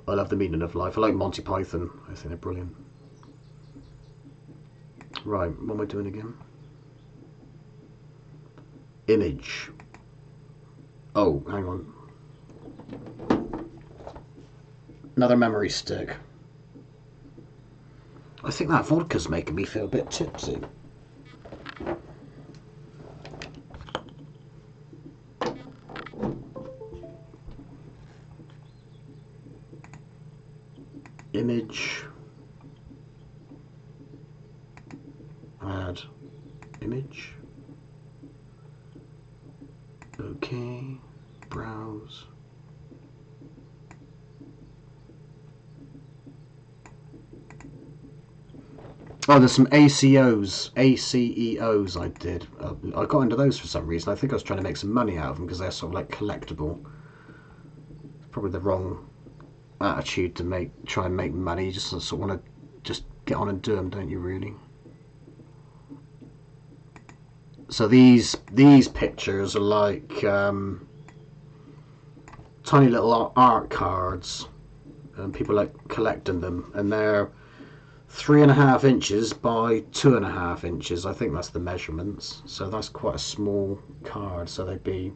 Speaker 1: I love The Meaning of Life. I like Monty Python. I think they're brilliant. Right, what am I doing again? Image. Oh, hang on. Another memory stick. I think that vodka's making me feel a bit tipsy. Image. Add image. Okay. Browse. Oh, there's some ACEOs I did. I got into those for some reason. I think I was trying to make some money out of them because they're sort of like collectible. It's probably the wrong attitude to try and make money. You just sort of want to just get on and do them, don't you, really? So these pictures are like tiny little art cards, and people like collecting them, and they're 3.5 inches by 2.5 inches. I think that's the measurements. So that's quite a small card. So they'd be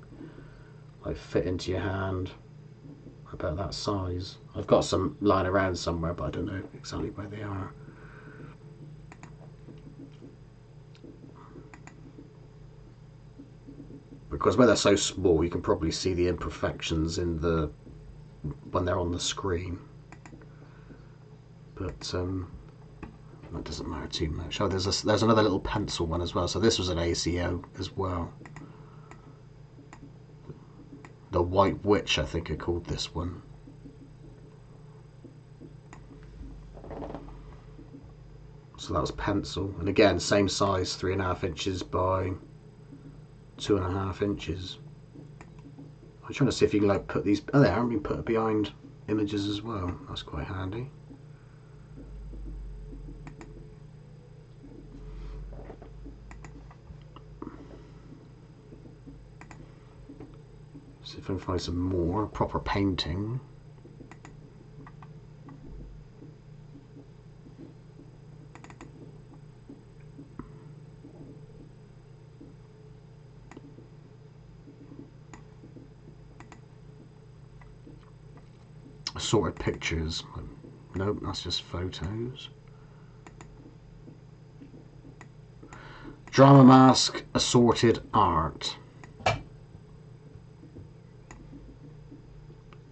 Speaker 1: like fit into your hand, about that size. I've got some lying around somewhere, but I don't know exactly where they are. Because where they're so small, you can probably see the imperfections in the when they're on the screen. But that doesn't matter too much. Oh, there's another little pencil one as well. So this was an ACO as well. The White Witch, I think I called this one. So that was pencil, and again, same size, 3.5 inches by 2.5 inches. I'm trying to see if you can like put these. Oh, they haven't been put behind images as well. That's quite handy. See if I can find some more proper painting. Assorted pictures. Nope, that's just photos. Dramamask assorted art. Well,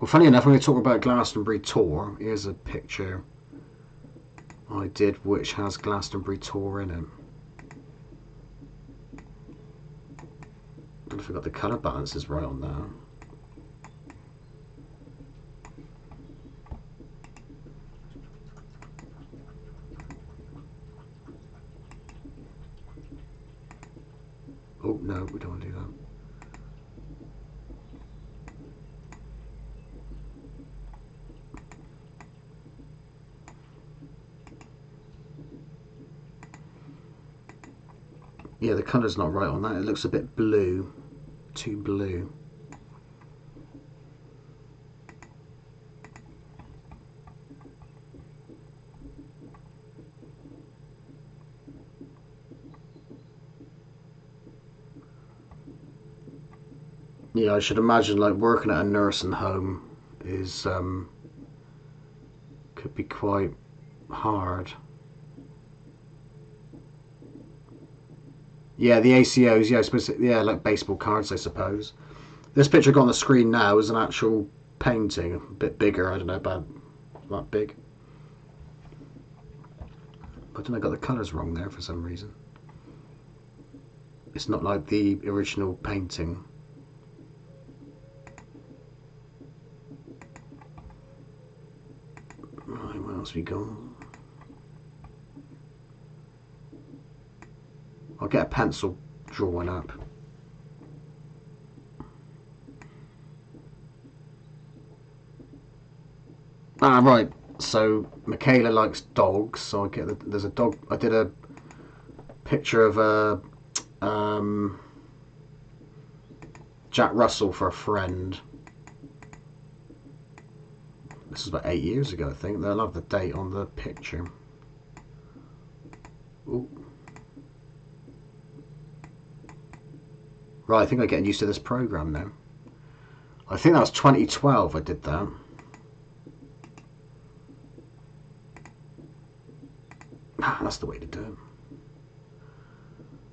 Speaker 1: funny enough, when we talk about Glastonbury Tour, here's a picture I did which has Glastonbury Tour in it. I don't know if I got the colour balances right on that. Oh, no, we don't want to do that. Yeah, the colour's not right on that. It looks a bit blue. Too blue. Yeah, I should imagine like working at a nursing home is could be quite hard. Yeah, the ACOs, yeah, I suppose, yeah, like baseball cards, I suppose. This picture I got on the screen now is an actual painting, a bit bigger, I don't know, about that big. I don't know, I got the colours wrong there for some reason. It's not like the original painting. Right, what else we got? I'll get a pencil drawing up. Ah, right. So Michaela likes dogs, so I get there's a dog. I did a picture of a Jack Russell for a friend. This is about 8 years ago, I think. They'll have the date on the picture. Ooh. Right, I think I'm getting used to this program now. I think that was 2012 I did that. That's the way to do it.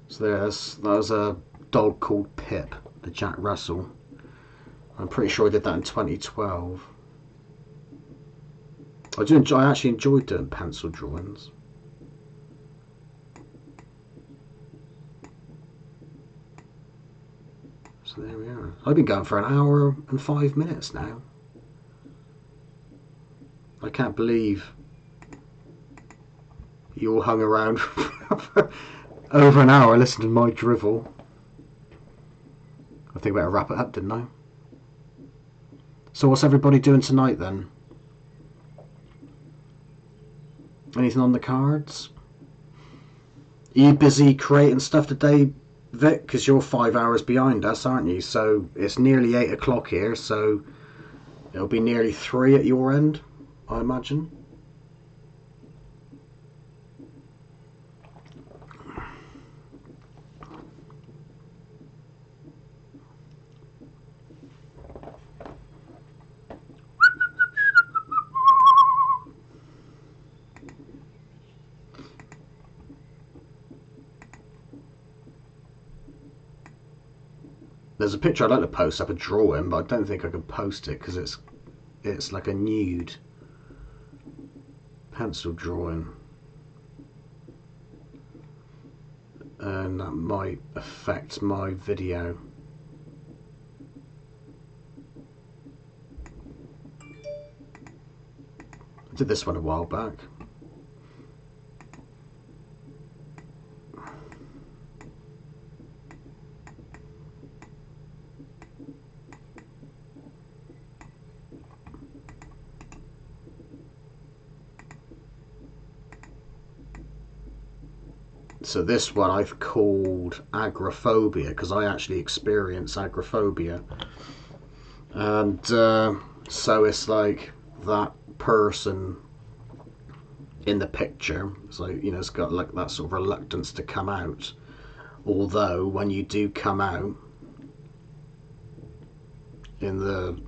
Speaker 1: So that was a dog called Pip, the Jack Russell. I'm pretty sure I did that in 2012. I actually enjoyed doing pencil drawings. So there we are. I've been going for an hour and 5 minutes now. I can't believe you all hung around for over an hour listening to my drivel. I think I better wrap it up, didn't I? So what's everybody doing tonight then? Anything on the cards? Are you busy creating stuff today, Vic? Because you're 5 hours behind us, aren't you? So it's nearly 8 o'clock here, so it'll be nearly 3 at your end, I imagine. There's a picture I'd like to post up, a drawing, but I don't think I can post it because it's like a nude pencil drawing, and that might affect my video. I did this one a while back. So this one I've called agoraphobia because I actually experience agoraphobia, and so it's like that person in the picture. So you know, it's got like that sort of reluctance to come out. Although when you do come out in the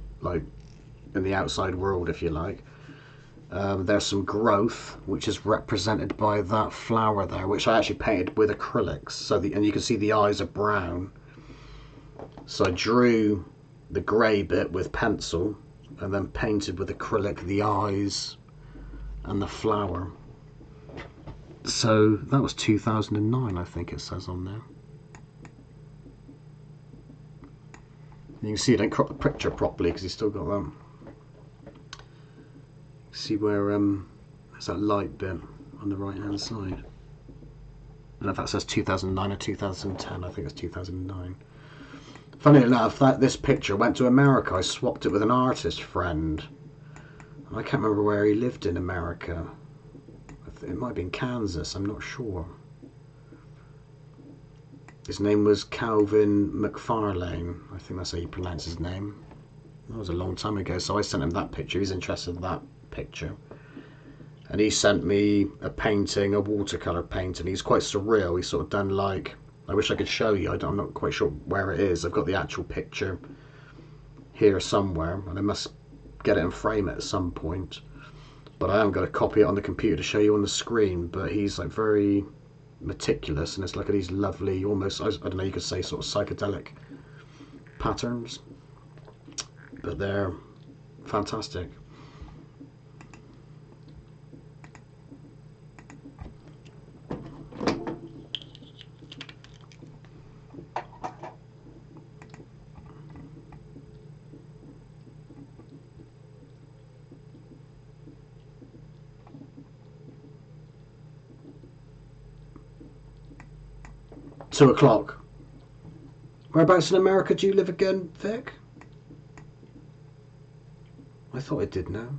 Speaker 1: outside world, if you like, there's some growth, which is represented by that flower there, which I actually painted with acrylics. So and you can see the eyes are brown. So I drew the grey bit with pencil and then painted with acrylic the eyes and the flower. So that was 2009, I think it says on there. You can see I didn't crop the picture properly because he's still got that. See where there's that light bit on the right hand side. I don't know if that says 2009 or 2010. I think it's 2009. Funny enough, this picture went to America. I swapped it with an artist friend. I can't remember where he lived in America. It might be in Kansas, I'm not sure. His name was Calvin McFarlane. I think that's how you pronounce his name. That was a long time ago, so I sent him that picture. He's interested in that picture. And he sent me a painting, a watercolour painting. He's quite surreal. He's sort of done like, I wish I could show you. I'm not quite sure where it is. I've got the actual picture here somewhere, and I must get it and frame it at some point. But I haven't got to copy it on the computer to show you on the screen. But he's like very meticulous, and it's like these lovely, almost, I don't know, you could say sort of psychedelic patterns. But they're fantastic. $2:00. Whereabouts in America do you live again, Vic? I thought it did now.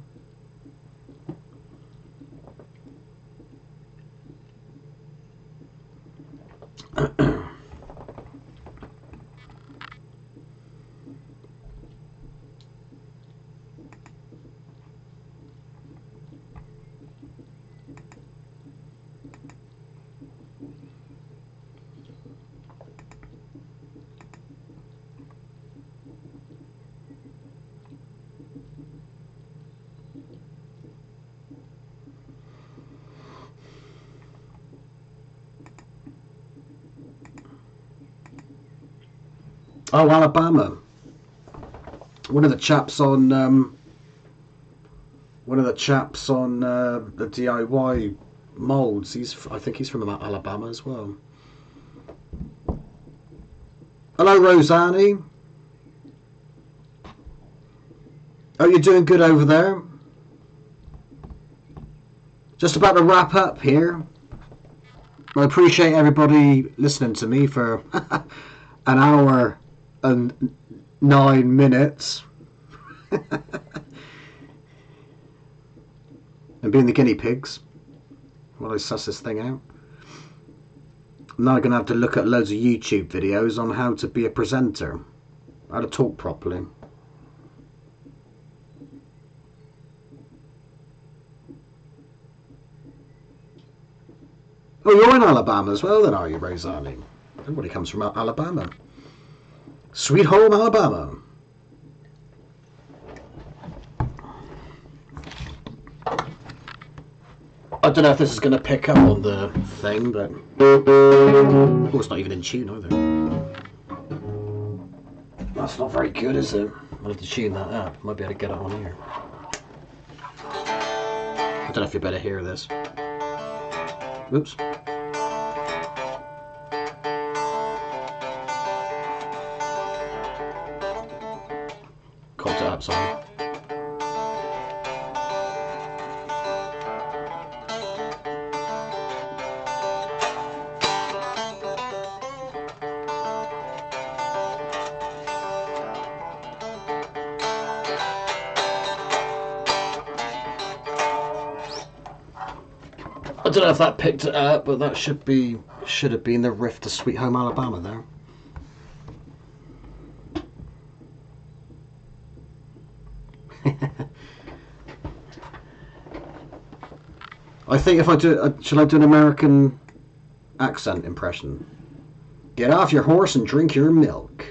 Speaker 1: Oh, Alabama. One of the chaps on the DIY molds. I think he's from Alabama as well. Hello, Rosanne. Oh, you're doing good over there. Just about to wrap up here. I appreciate everybody listening to me for an hour and 9 minutes. And being the guinea pigs while I suss this thing out. I'm now going to have to look at loads of YouTube videos on how to be a presenter, how to talk properly. Oh, you're in Alabama as well then, are you, Rosalie? Everybody comes from Alabama. Sweet home Alabama. I don't know if this is going to pick up on the thing, but oh, it's not even in tune either. That's not very good, is it? I'll have to tune that up. Might be able to get it on here. I don't know if you better hear this. Oops. Called it up, sorry. I don't know if that picked it up, but that should have been the riff to Sweet Home Alabama there. I think if I do, shall I do an American accent impression? Get off your horse and drink your milk.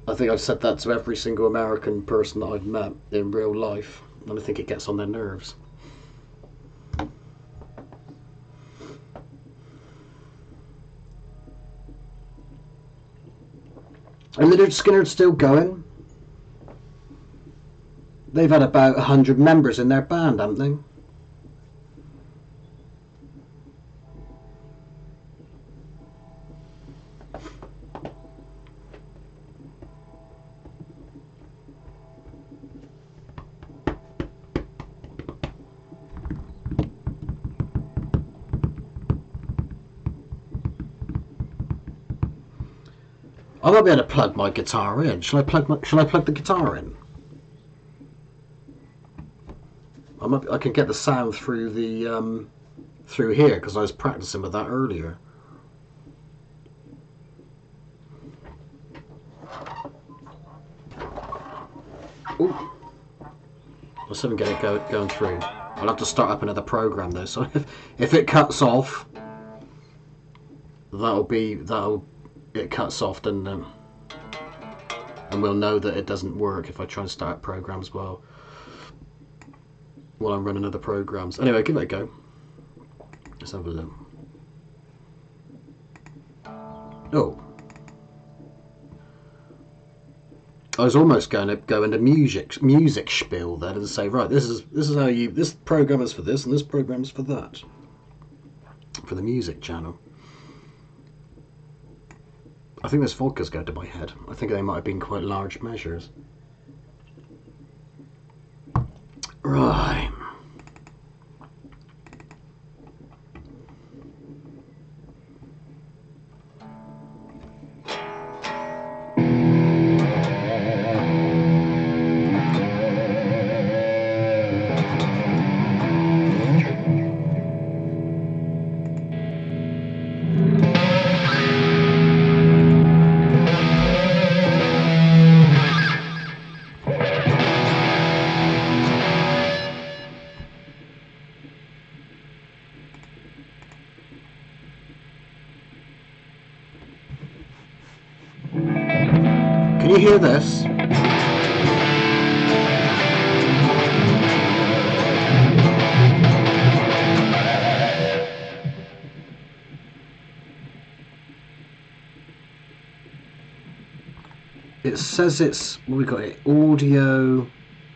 Speaker 1: I think I've said that to every single American person that I've met in real life, and I think it gets on their nerves. And Lynyrd Skynyrd's still going. They've had about 100 members in their band, haven't they? I might be able to plug my guitar in. Shall I plug the guitar in? I can get the sound through the through here because I was practicing with that earlier. Ooh. Let's see if we can get it going through. I'll have to start up another program though, so if it cuts off, it cuts off, and we'll know that it doesn't work if I try and start programs while I'm running other programs. Anyway, give it a go. Let's have a look. Oh, I was almost going to go into music spiel then and say, right, this is how this program is for this and this program is for that, for the music channel. I think this vodka's going to my head. I think they might have been quite large measures. Right. Can you hear this? It says it's, we got it, audio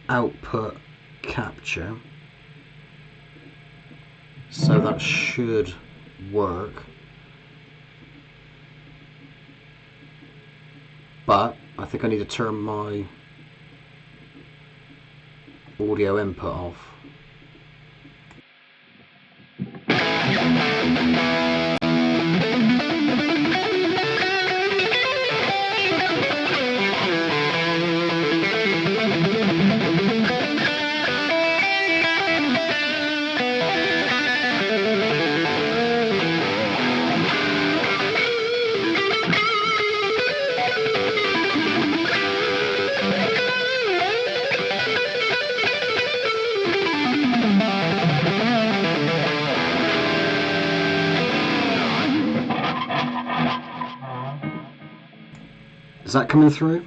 Speaker 1: output capture. So that should work. But I think I need to turn my audio input off. Is that coming through?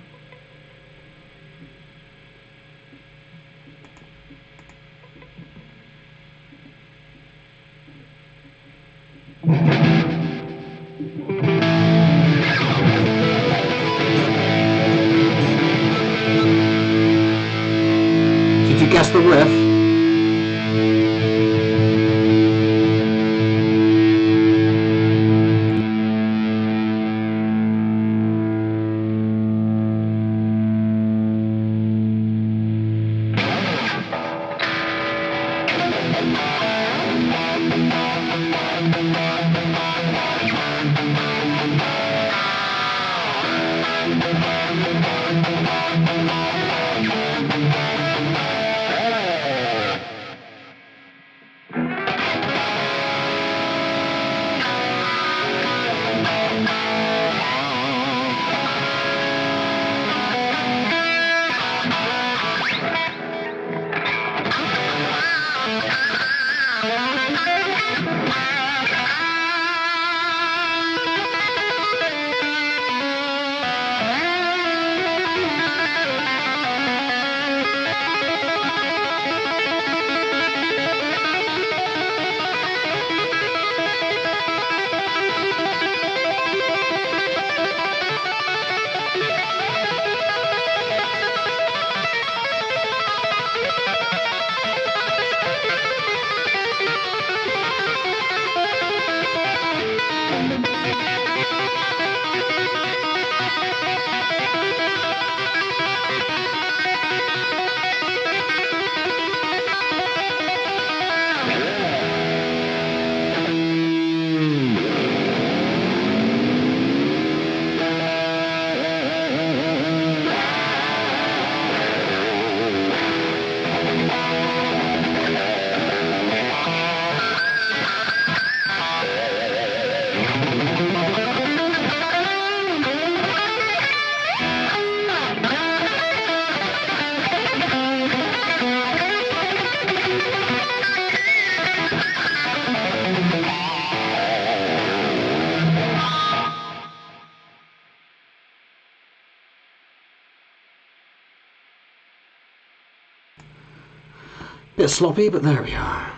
Speaker 1: Bit sloppy, but there we are.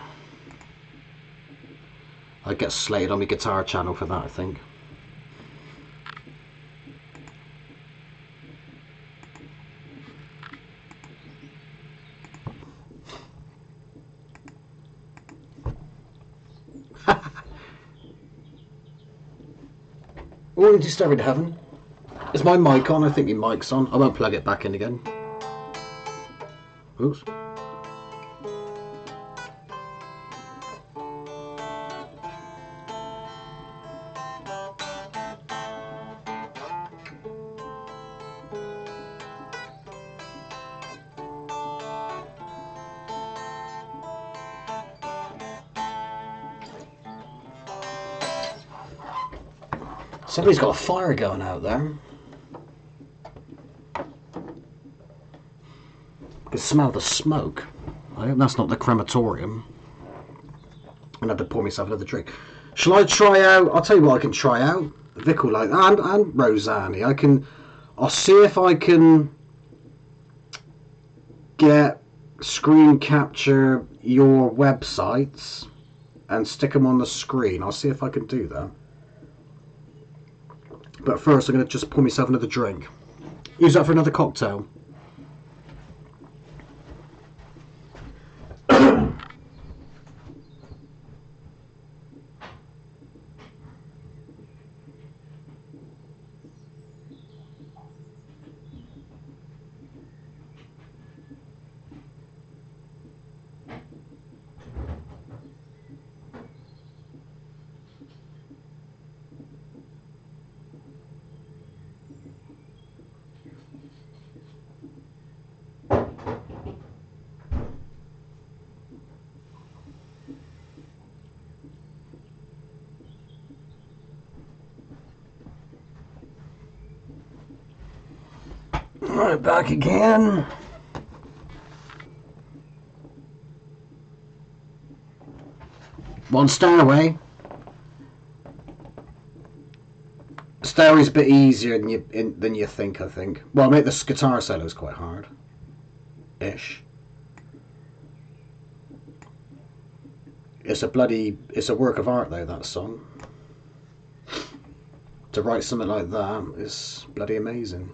Speaker 1: I get slated on my guitar channel for that, I think. Oh, into Stairway to Heaven. Is my mic on? I think your mic's on. I won't plug it back in again. Oops. Somebody's got a fire going out there. I can smell the smoke. I hope that's not the crematorium. I'm gonna have to pour myself another drink. Shall I try out? I'll tell you what I can try out. Vic will like that, and Rosanne. I'll see if I can get screen capture your websites and stick them on the screen. I'll see if I can do that. But first I'm going to just pour myself another drink. Use that for another cocktail. Right, back again. One stairway. Stairway's a bit easier than you think, I think. Well, mate, this guitar solo's quite hard. Ish. It's a work of art though, that song. To write something like that is bloody amazing.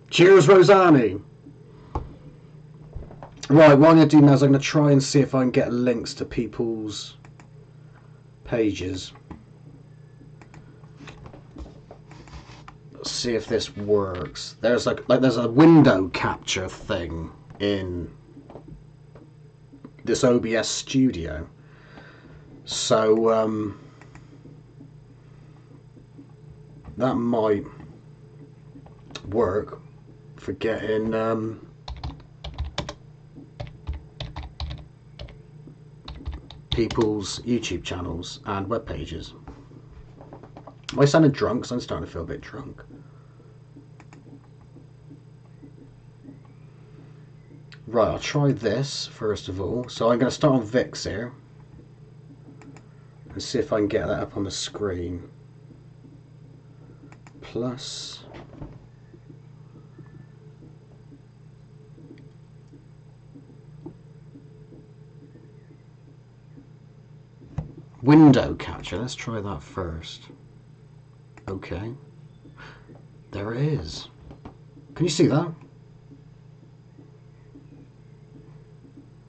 Speaker 1: Cheers, Rosanne. Right, what I'm going to do now is I'm going to try and see if I can get links to people's pages. Let's see if this works. There's like there's a window capture thing in this OBS studio. So that might work for getting people's YouTube channels and web pages. Am I sounding drunk? 'Cause I'm starting to feel a bit drunk. Right, I'll try this first of all. So I'm going to start on VIX here. And see if I can get that up on the screen. Plus... window capture. Let's try that first. Okay. There it is. Can you see that?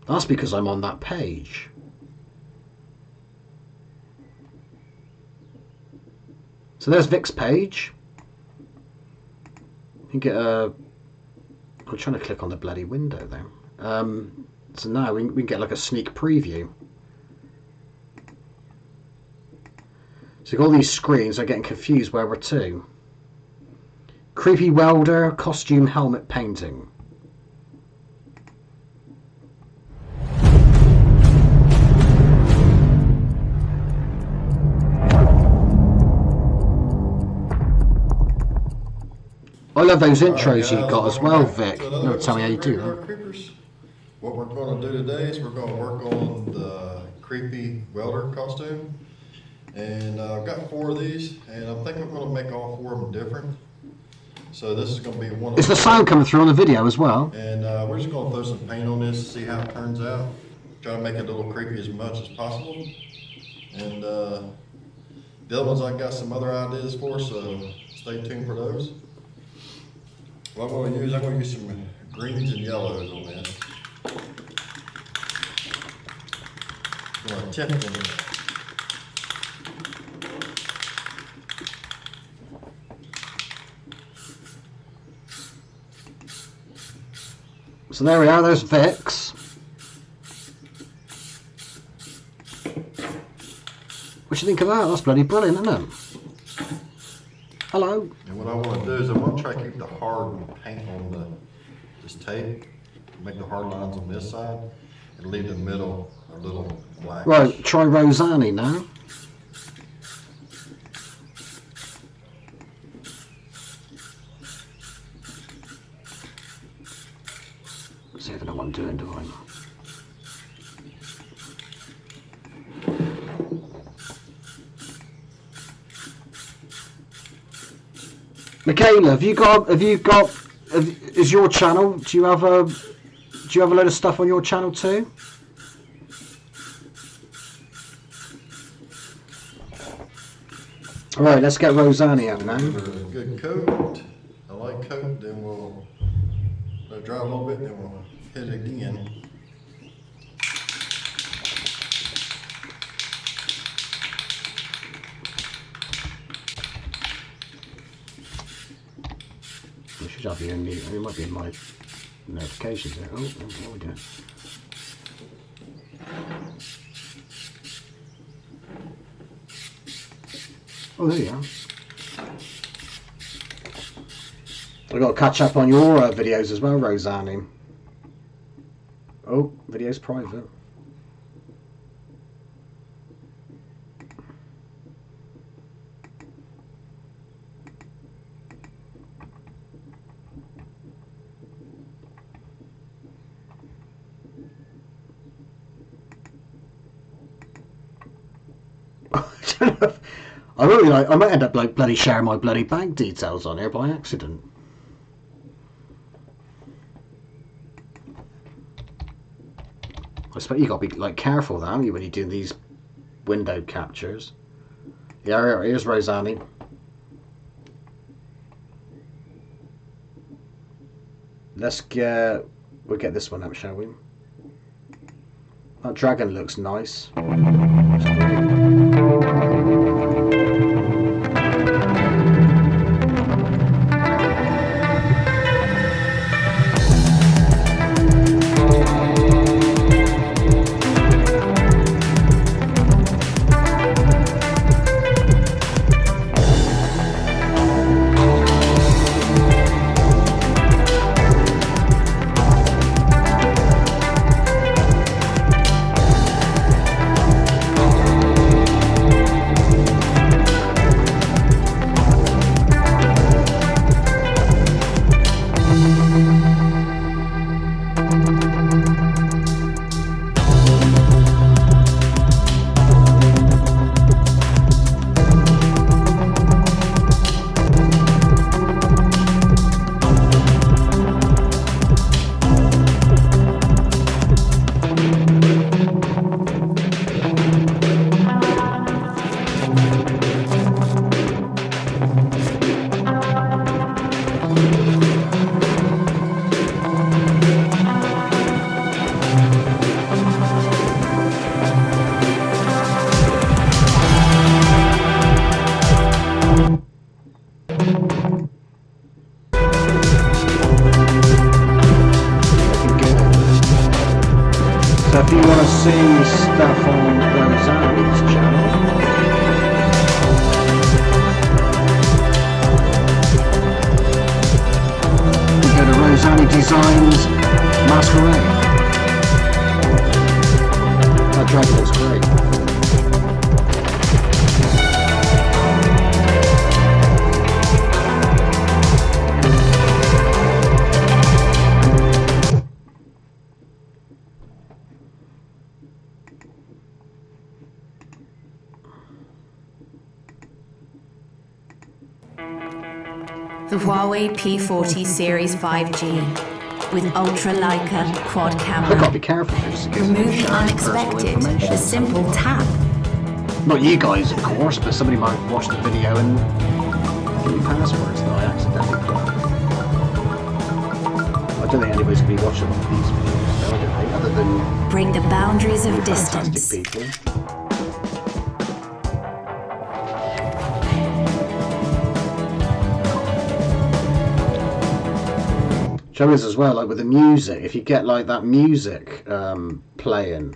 Speaker 1: That's because I'm on that page. So there's Vic's page. You get a... I'm trying to click on the bloody window there. So now we can get like a sneak preview. So you've got all these screens, I'm getting confused where we're to. Creepy welder, costume, helmet painting. I love those intros you've got as well, Vic. No, tell me how you do that.
Speaker 2: Creepers. What we're going to do today is we're going to work on the creepy welder costume. And I've got 4 of these, and I'm thinking I'm going to make all 4 of them different. So this is going to be one of them.
Speaker 1: Is the sound coming through on the video as well?
Speaker 2: And we're just going to throw some paint on this to see how it turns out. Try to make it a little creepy as much as possible. And the other ones I got some other ideas for, so stay tuned for those. What I'm going to use some greens and yellows on this. I'm going to tip them.
Speaker 1: So there we are, there's Vic's. What do you think of that? That's bloody brilliant, isn't it? Hello.
Speaker 2: And what I want to do is I want to try to keep the hard paint on this tape, make the hard lines on this side, and leave the middle a little black.
Speaker 1: Right, try Rosanni now. See if I know what I'm doing, do I? Michaela, is your channel, do you have a load of stuff on your channel too? Alright, let's get Rosanni out now.
Speaker 2: Give her a good coat, a light coat, then we'll let it dry a little bit, then we'll hit it again.
Speaker 1: We should have you in the, it might be in my notifications there. Oh, what are we doing? Oh, there you are. I've got to catch up on your videos as well, Rosanni. Oh, video's private. I might end up like bloody sharing my bloody bank details on here by accident. I suppose you got to be like careful, though, haven't you, when you do these window captures? Yeah, here's Rosanni. We'll get this one up, shall we? That dragon looks nice. if you want to see stuff on Rosanne's channel, you go to Rosanne Designs Masquerade. That dragon looks great.
Speaker 3: The Huawei P40 Series 5G with Ultra Leica quad
Speaker 1: I've
Speaker 3: camera.
Speaker 1: got to be careful just in case
Speaker 3: Remove the
Speaker 1: sharing personal
Speaker 3: unexpected with
Speaker 1: information.
Speaker 3: a simple tap.
Speaker 1: Not you guys, of course, but somebody might watch the video and give me passwords that I accidentally put. I don't think anybody's going to be watching these videos, though, I don't think, other than
Speaker 3: Break the boundaries of
Speaker 1: fantastic
Speaker 3: distance.
Speaker 1: people. Trouble is as well, like with the music, if you get like that music playing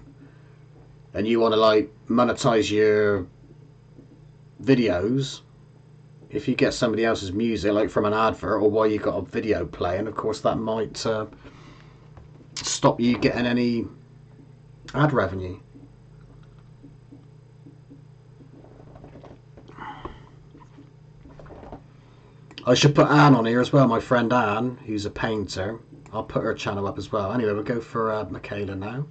Speaker 1: and you want to like monetize your videos, if you get somebody else's music like from an advert or while you've got a video playing, of course that might stop you getting any ad revenue. I should put Anne on here as well, my friend Anne, who's a painter. I'll put her channel up as well. Anyway, we'll go for Michaela now.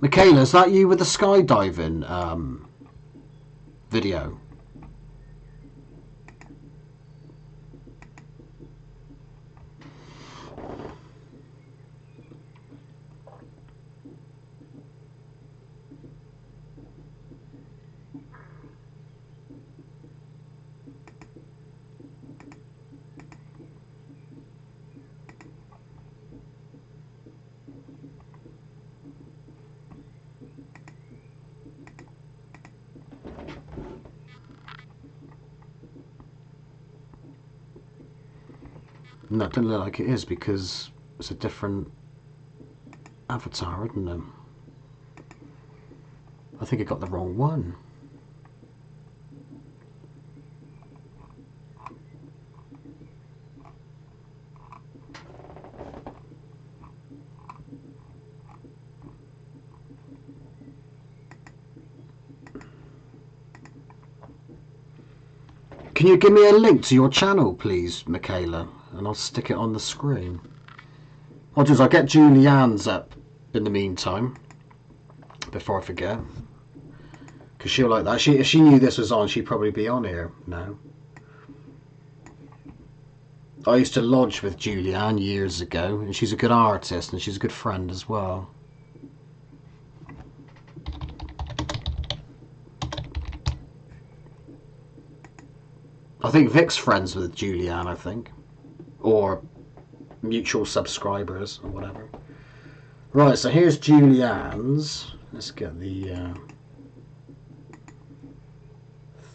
Speaker 1: Michaela, is that you with the skydiving video? No, it doesn't look like it is because it's a different avatar, isn't it? I think I got the wrong one. Can you give me a link to your channel, please, Michaela? And I'll stick it on the screen. I'll get Julianne's up in the meantime, before I forget. Because she'll like that. If she knew this was on, she'd probably be on here now. I used to lodge with Julianne years ago, and she's a good artist, and she's a good friend as well. I think Vic's friends with Julianne, I think. Or mutual subscribers, or whatever. Right, so here's Julianne's. Let's get the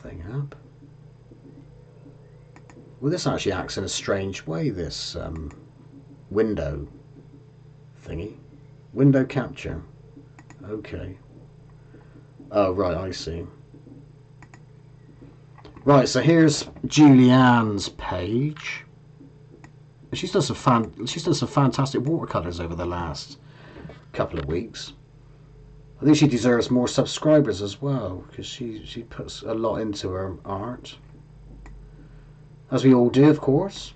Speaker 1: thing up. Well, this actually acts in a strange way, this window thingy. Window capture. Okay. Oh, right, I see. Right, so here's Julianne's page. She's done some fantastic watercolors over the last couple of weeks. I think she deserves more subscribers as well, because she puts a lot into her art, as we all do, of course.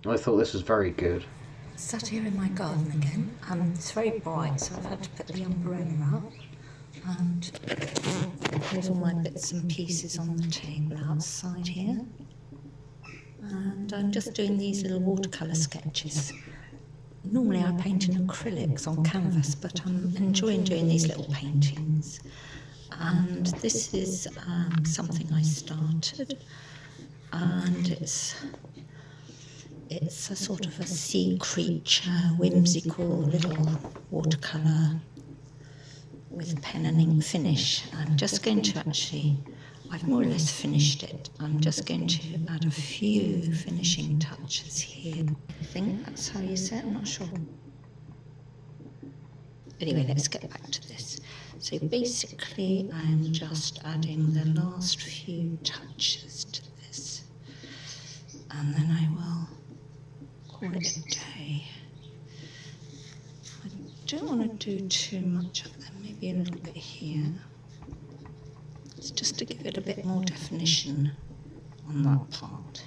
Speaker 1: I thought this was very good.
Speaker 4: Sat here in my garden again. It's very bright, so I've had to put the umbrella up. And here's all my bits and pieces on the table outside here. And I'm just doing these little watercolour sketches. Normally I paint in acrylics on canvas, but I'm enjoying doing these little paintings. And this is something I started, and it's a sort of a sea creature, whimsical little watercolour with pen and ink finish. I'm just going to I've more or less finished it. I'm just going to add a few finishing touches here. I think that's how you say it, I'm not sure. Anyway, let's get back to this. So basically, I'm just adding the last few touches to this, and then I will call it a day. I don't want to do too much of them, maybe a little bit here. It's just to give it a bit more definition on that part.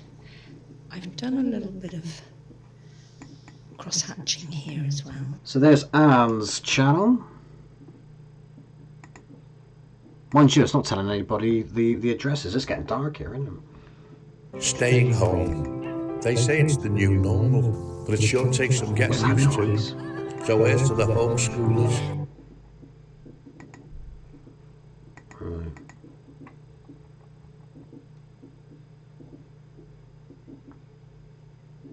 Speaker 4: I've done a little bit of cross-hatching here as well.
Speaker 1: So there's Anne's channel. Mind you, it's not telling anybody the addresses. It's getting dark here, isn't it?
Speaker 5: Staying home. They say it's the new normal, but it sure takes some getting used to. So here's to the homeschoolers.
Speaker 1: Right.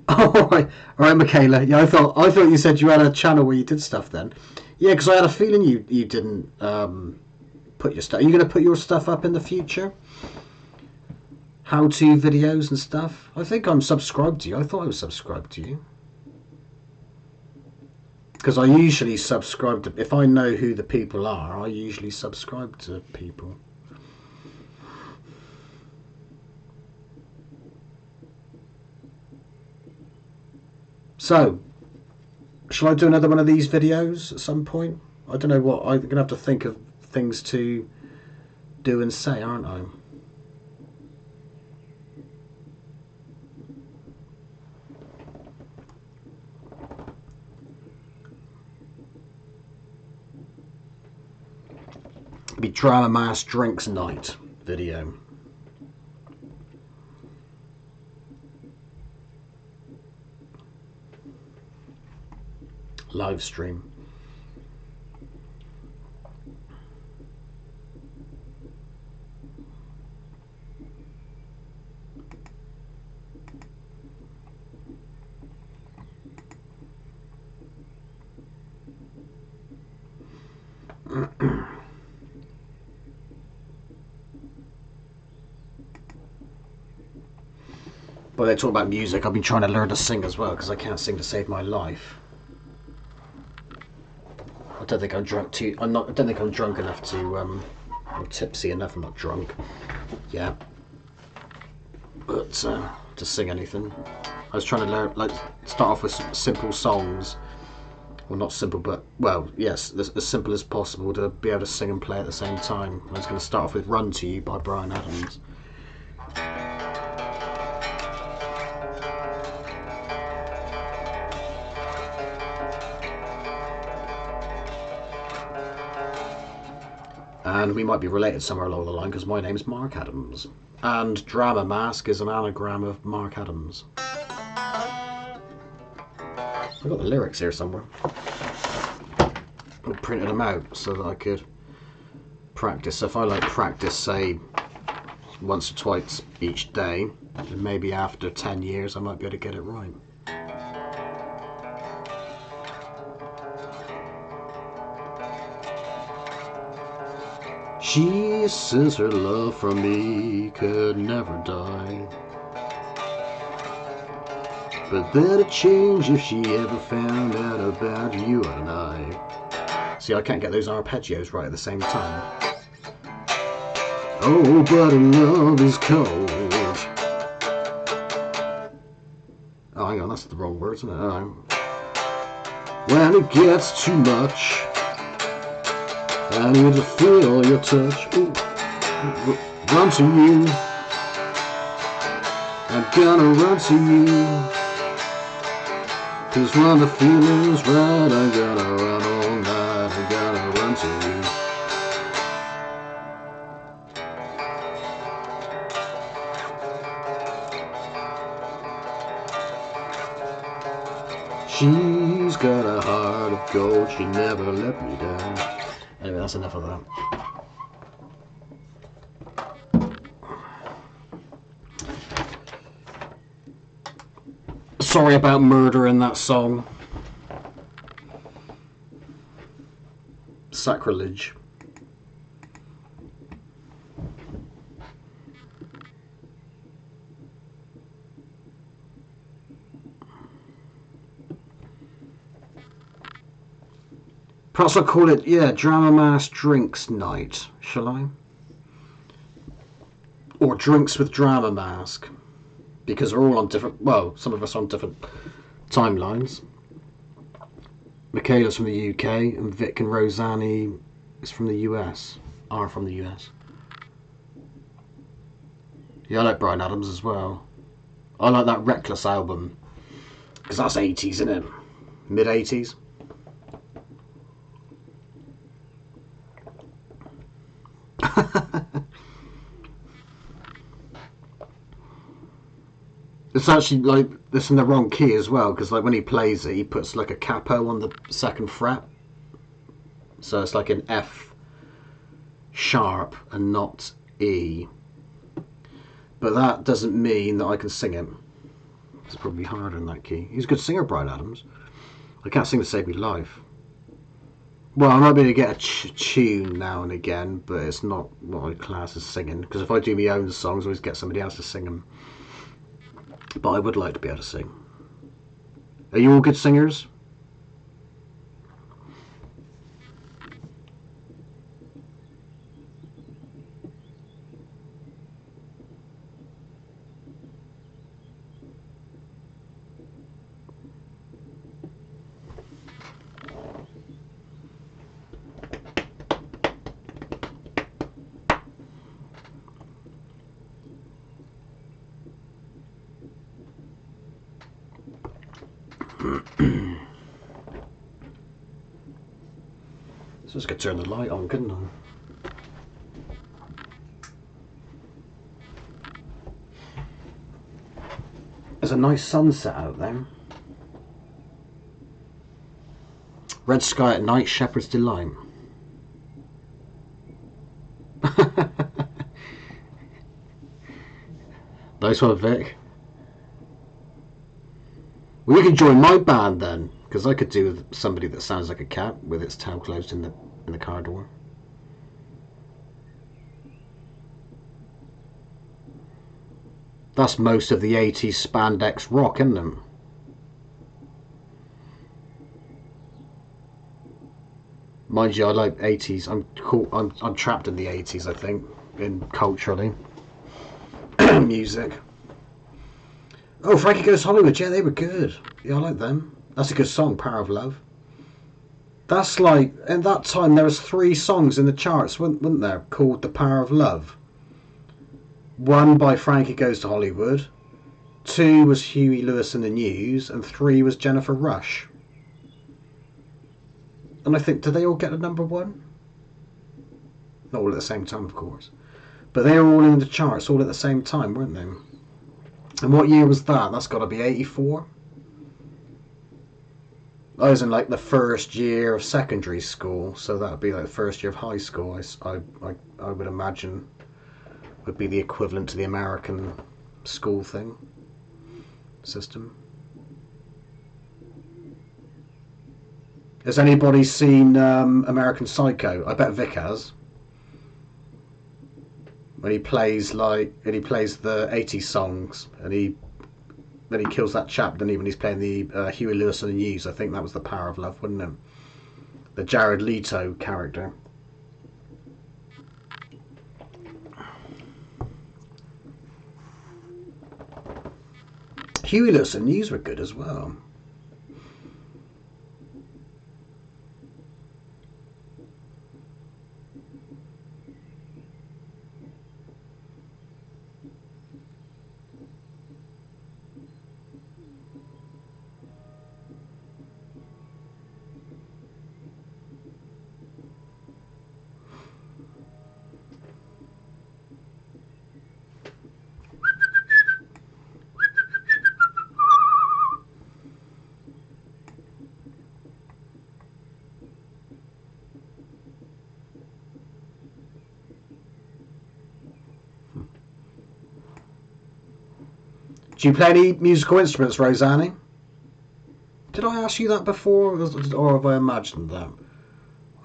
Speaker 1: All right, Michaela. Yeah, I thought you said you had a channel where you did stuff then. Yeah, because I had a feeling you didn't put your stuff. Are you going to put your stuff up in the future? How-to videos and stuff. I think I'm subscribed to you. I thought I was subscribed to you. Because I usually subscribe to, if I know who the people are, I usually subscribe to people. So, shall I do another one of these videos at some point? I don't know what, I'm going to have to think of things to do and say, aren't I? Be Dramamask Drinks Night video. Live stream. But they talk about music. I've been trying to learn to sing as well because I can't sing to save my life. I don't think I'm drunk too. I don't think I'm drunk enough to. I'm tipsy enough. I'm not drunk. Yeah. But to sing anything, I was trying to learn. Like start off with some simple songs. Well, not simple, but well, yes, as simple as possible to be able to sing and play at the same time. I was going to start off with "Run to You" by Bryan Adams. And we might be related somewhere along the line because my name's Mark Adams. And Dramamask is an anagram of Mark Adams. I've got the lyrics here somewhere. I printed them out so that I could practice. So if I like practice, say, once or twice each day, then maybe after 10 years I might be able to get it right. She says her love for me could never die, but that'd change if she ever found out about you and I. See, I can't get those arpeggios right at the same time. Oh, but love is cold. Oh, hang on, that's the wrong words, isn't it? Oh. When it gets too much, I need to feel your touch. Ooh. Run to you. I'm gonna run to you. 'Cause when the feeling's right, I'm gonna run all night. I'm gonna run to you. She's got a heart of gold. She never let me down. Anyway, that's enough of that. Sorry about murdering that song. Sacrilege. Perhaps I'll call it, yeah, Dramamask Drinks Night, shall I? Or Drinks with Dramamask. Because we're all on different, well, some of us are on different timelines. Michaela's from the UK, and Vic and Rosanny is from the US. Are from the US. Yeah, I like Bryan Adams as well. I like that Reckless album. Because that's 80s, isn't it? Mid-80s. It's actually like it's in the wrong key as well, because like when he plays it, he puts like a capo on the second fret, so it's like an F sharp and not E. But that doesn't mean that I can sing it. It's probably harder in that key. He's a good singer, Bryan Adams. I can't sing to save me life. Well, I might be able to get a tune now and again, but it's not what I class as singing, because if I do my own songs, I always get somebody else to sing them. But I would like to be able to sing. Are you all good singers? So I just could turn the light on, couldn't I? There's a nice sunset out there. Red sky at night, shepherd's delight. Nice one, Vic. Well, you can join my band then, because I could do with somebody that sounds like a cat with its tail closed in the car door. That's most of the 80s spandex rock, isn't it? Mind you, I like 80s. I'm trapped in the 80s, I think, culturally. Music. Oh, Frankie Goes to Hollywood. Yeah, they were good. Yeah, I like them. That's a good song, Power of Love. That's like, in that time, there was 3 songs in the charts, weren't there, called The Power of Love. 1 by Frankie Goes to Hollywood. 2 was Huey Lewis and the News. And 3 was Jennifer Rush. And I think, did they all get a number 1? Not all at the same time, of course. But they were all in the charts all at the same time, weren't they? And what year was that? That's got to be 84. I was in like the first year of secondary school, so that would be like the first year of high school. I would imagine would be the equivalent to the American school thing system. Has anybody seen American Psycho? I bet Vic has. When he plays the 80s songs, and then he kills that chap, doesn't he, when he's playing the Huey Lewis and the News. I think that was The Power of Love, wasn't it? The Jared Leto character. Huey Lewis and the News were good as well. Do you play any musical instruments, Rosanne? Did I ask you that before, or have I imagined that?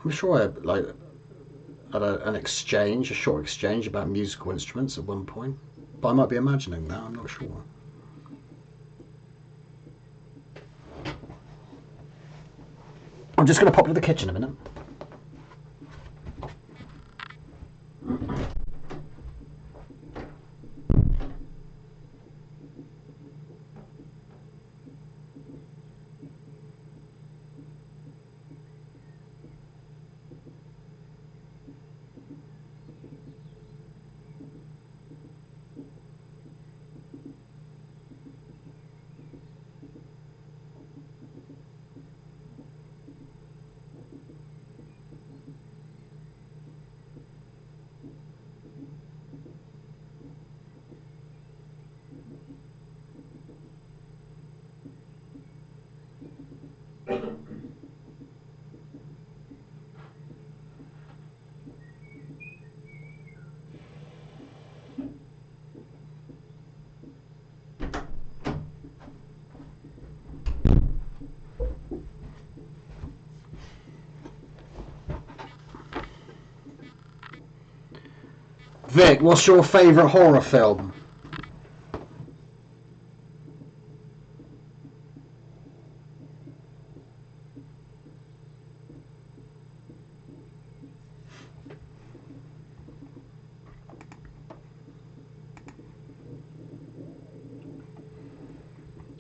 Speaker 1: I'm sure I had an exchange, a short exchange about musical instruments at one point, but I might be imagining that. I'm not sure. I'm just going to pop to the kitchen a minute. Vic, what's your favourite horror film?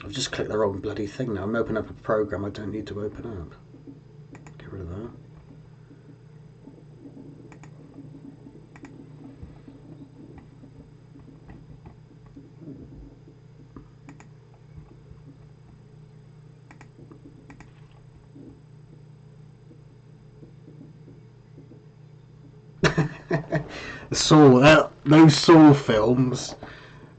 Speaker 1: I've just clicked the wrong bloody thing now. I'm opening up a program I don't need to open up. Get rid of that. Those Saw films,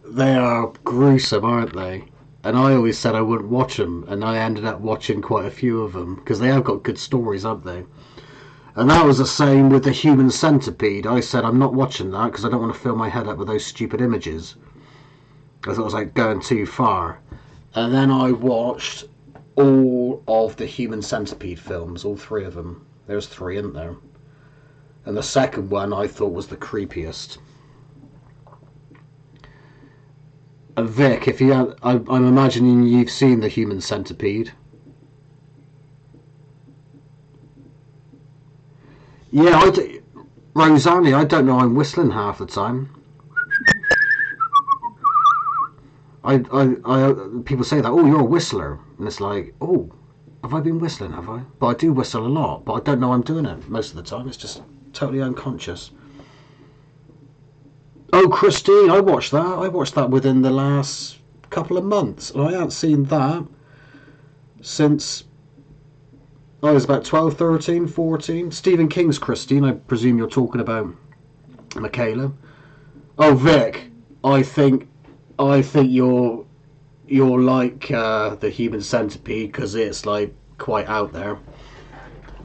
Speaker 1: they are gruesome, aren't they? And I always said I wouldn't watch them, and I ended up watching quite a few of them because they have got good stories, haven't they? And that was the same with the Human Centipede. I said I'm not watching that because I don't want to fill my head up with those stupid images. I thought it was like going too far. And then I watched all of the Human Centipede films, all three of them. There's three, isn't there? And the second one I thought was the creepiest. And Vic, if you had, I'm imagining you've seen the Human Centipede. Yeah, Rosanne, I don't know. I'm whistling half the time. People say that. Oh, you're a whistler, and it's like, oh, have I been whistling? Have I? But I do whistle a lot, but I don't know I'm doing it most of the time. It's just totally unconscious. Oh, Christine, I watched that. I watched that within the last couple of months, and I haven't seen that since I was about 12, 13, 14. Stephen King's Christine. I presume you're talking about Michaela. Oh, Vic, I think you're like the Human Centipede because it's like quite out there.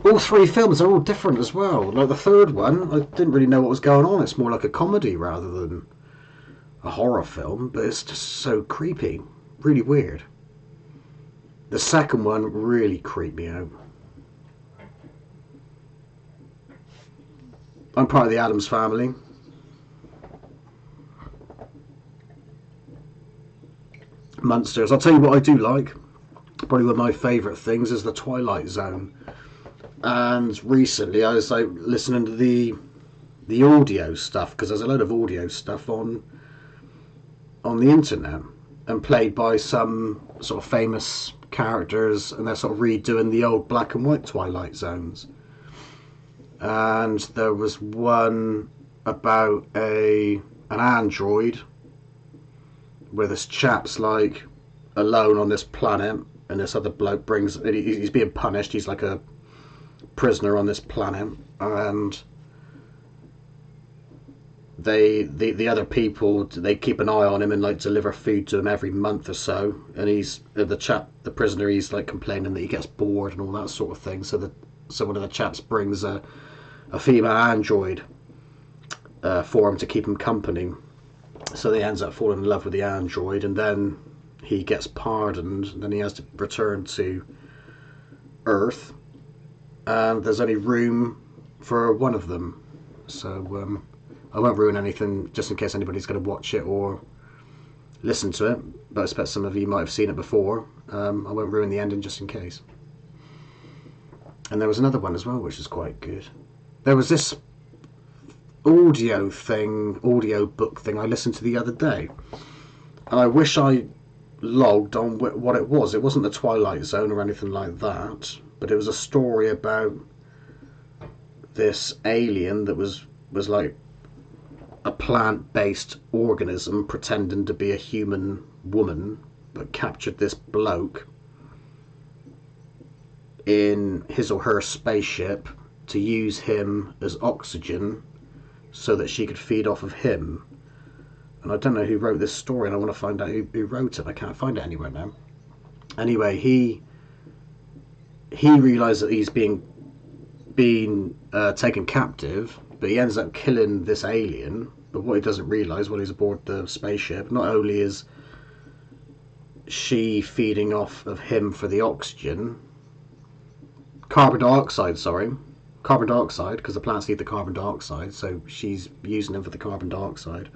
Speaker 1: All three films are all different as well. Like the third one, I didn't really know what was going on. It's more like a comedy rather than a horror film, but it's just so creepy, really weird. The second one really creeped me out. I'm part of the Addams family. Monsters. I'll tell you what I do like. Probably one of my favourite things is the Twilight Zone. And recently I was like listening to the audio stuff because there's a load of audio stuff on the internet and played by some sort of famous characters, and they're sort of redoing the old black and white Twilight Zones. And there was one about an android where this chap's like alone on this planet, and this other bloke he's being punished. He's like a prisoner on this planet, and the other people, they keep an eye on him and like deliver food to him every month or so, and the prisoner, he's like complaining that he gets bored and all that sort of thing, so one of the chaps brings a female android for him to keep him company, so he ends up falling in love with the android, and then he gets pardoned, then he has to return to Earth, and there's only room for one of them. So I won't ruin anything just in case anybody's going to watch it or listen to it, but I expect some of you might have seen it before. I won't ruin the ending just in case. And there was another one as well which is quite good. There was this audio book thing I listened to the other day, and I wish I logged on what it was. It wasn't the Twilight Zone or anything like that, but it was a story about this alien that was like a plant-based organism pretending to be a human woman, but captured this bloke in his or her spaceship to use him as oxygen so that she could feed off of him. And I don't know who wrote this story, and I want to find out who wrote it. I can't find it anywhere now. Anyway, he realised that he's being taken captive, but he ends up killing this alien. But what he doesn't realise while he's aboard the spaceship, not only is she feeding off of him for the oxygen, carbon dioxide, because the plants need the carbon dioxide, so she's using him for the carbon dioxide.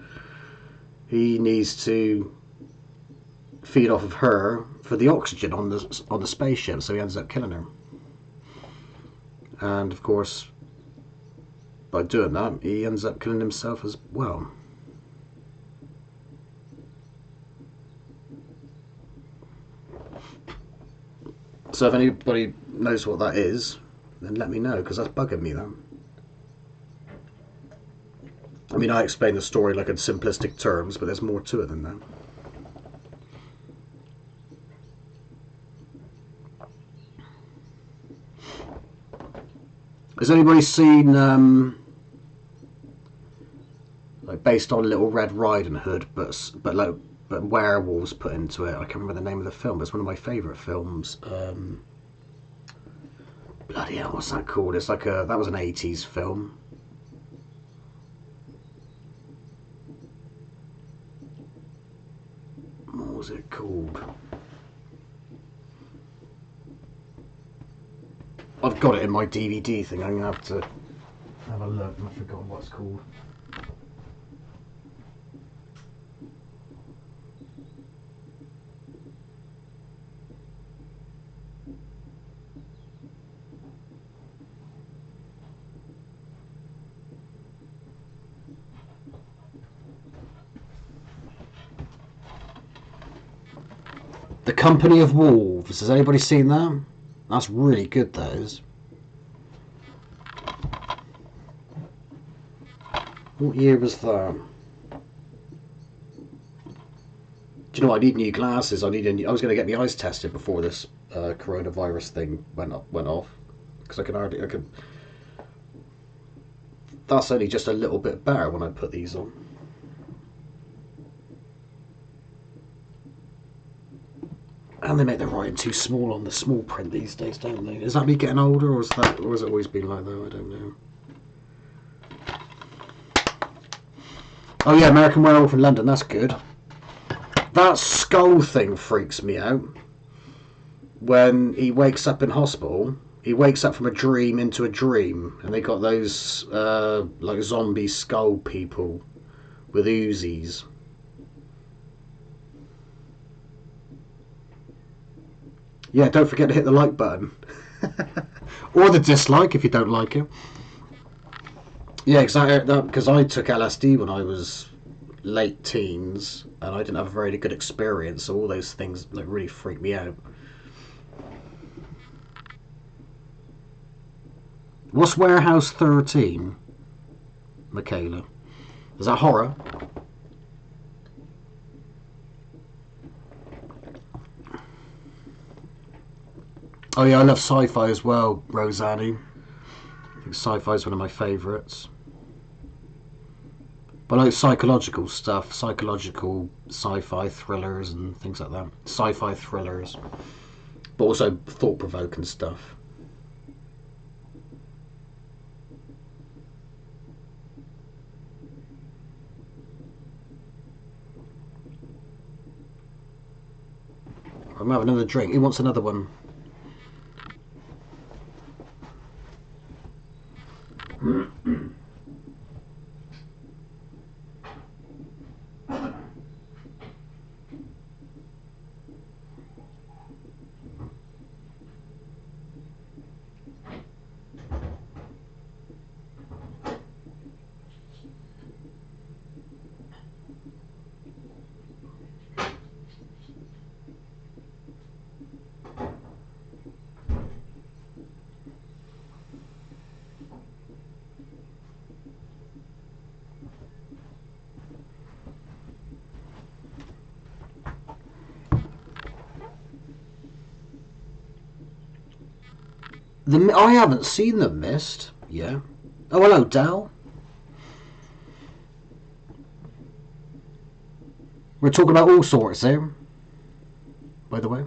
Speaker 1: He needs to feed off of her for the oxygen on the spaceship, so he ends up killing her. And of course, by doing that, he ends up killing himself as well. So if anybody knows what that is, then let me know, because that's bugging me then. I mean, I explained the story like in simplistic terms, but there's more to it than that. Has anybody seen, like based on Little Red Riding Hood, but werewolves put into it? I can't remember the name of the film, but it's one of my favourite films. Bloody hell, what's that called? It's like that was an 80s film. What was it called? I've got it in my DVD thing. I'm going to have to have a look. I've forgotten what it's called. The Company of Wolves. Has anybody seen that? That's really good, that is. What year was that? Do you know what? I need new glasses. I was going to get my eyes tested before this coronavirus thing went off, because I could. That's only just a little bit better when I put these on. And they make the writing too small on the small print these days, don't they? Is that me getting older, or has it always been like that? I don't know. Oh yeah, American Werewolf in London, that's good. That skull thing freaks me out. When he wakes up in hospital, he wakes up from a dream into a dream, and they got those like zombie skull people with Uzis. Yeah, don't forget to hit the like button. Or the dislike if you don't like it. Yeah, exactly. Because I took LSD when I was late teens, and I didn't have a very good experience, so all those things like really freaked me out. What's Warehouse 13, Michaela? Is that horror? Oh yeah, I love sci-fi as well, Rosanny. I think sci-fi is one of my favourites. But I like psychological stuff, psychological sci-fi thrillers and things like that. Sci-fi thrillers. But also thought-provoking stuff. I'm having another drink. Who wants another one? I haven't seen The Mist. Yeah. Oh, hello, Dal. We're talking about all sorts here, by the way.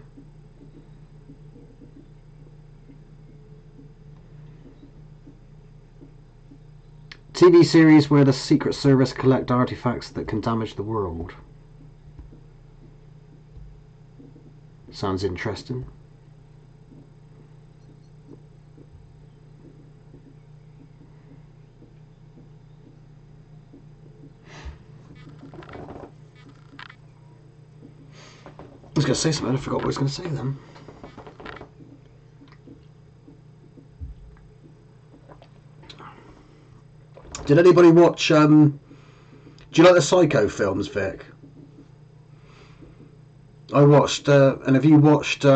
Speaker 1: TV series where the Secret Service collect artifacts that can damage the world. Sounds interesting. I was going to say something, I forgot what I was going to say then. Did anybody watch, do you like the Psycho films, Vic? I watched, and have you watched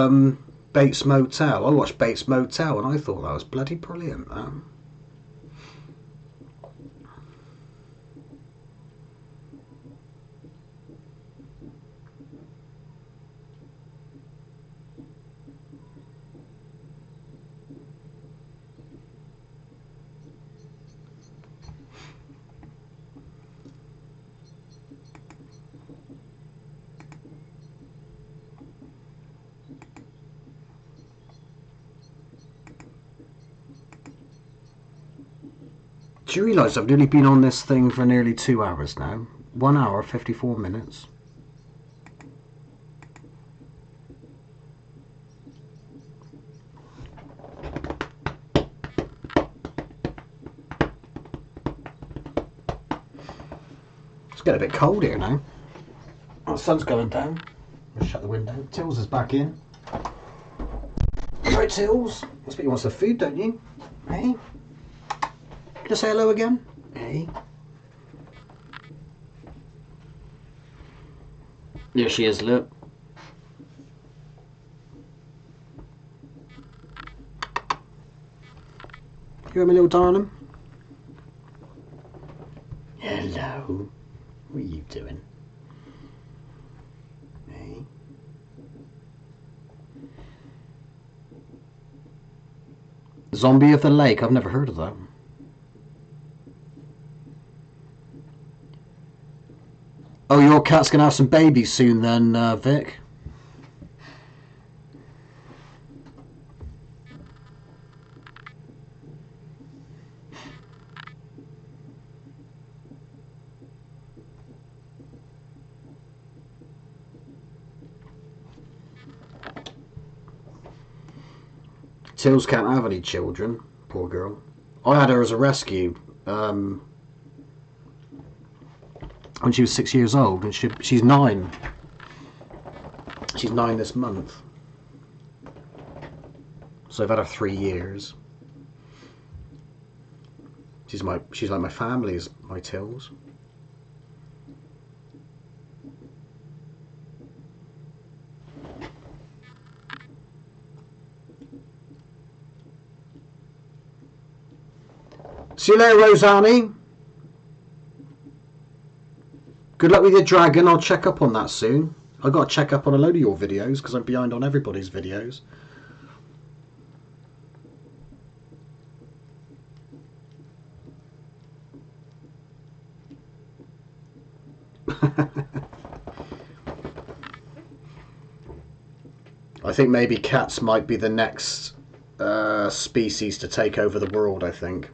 Speaker 1: Bates Motel? I watched Bates Motel and I thought that was bloody brilliant. Do you realise I've nearly been on this thing for nearly 2 hours now? 1 hour, 54 minutes. It's getting a bit cold here now. Oh, the sun's going down. I'll shut the window. Tills is back in. Right, Tills. I expect you want some food, don't you? Hey? Can I say hello again? Hey. There she is, look. You hear me, little darling? Hello. What are you doing? Hey. Zombie of the Lake. I've never heard of that. Oh, your cat's going to have some babies soon then, Vic? Tills can't have any children. Poor girl. I had her as a rescue when she was 6 years old, and she's 9. She's 9 this month. So I've had her 3 years. She's like my family's, my Tills. See you later, Rosannie. Good luck with your dragon. I'll check up on that soon. I've got to check up on a load of your videos because I'm behind on everybody's videos. I think maybe cats might be the next species to take over the world, I think.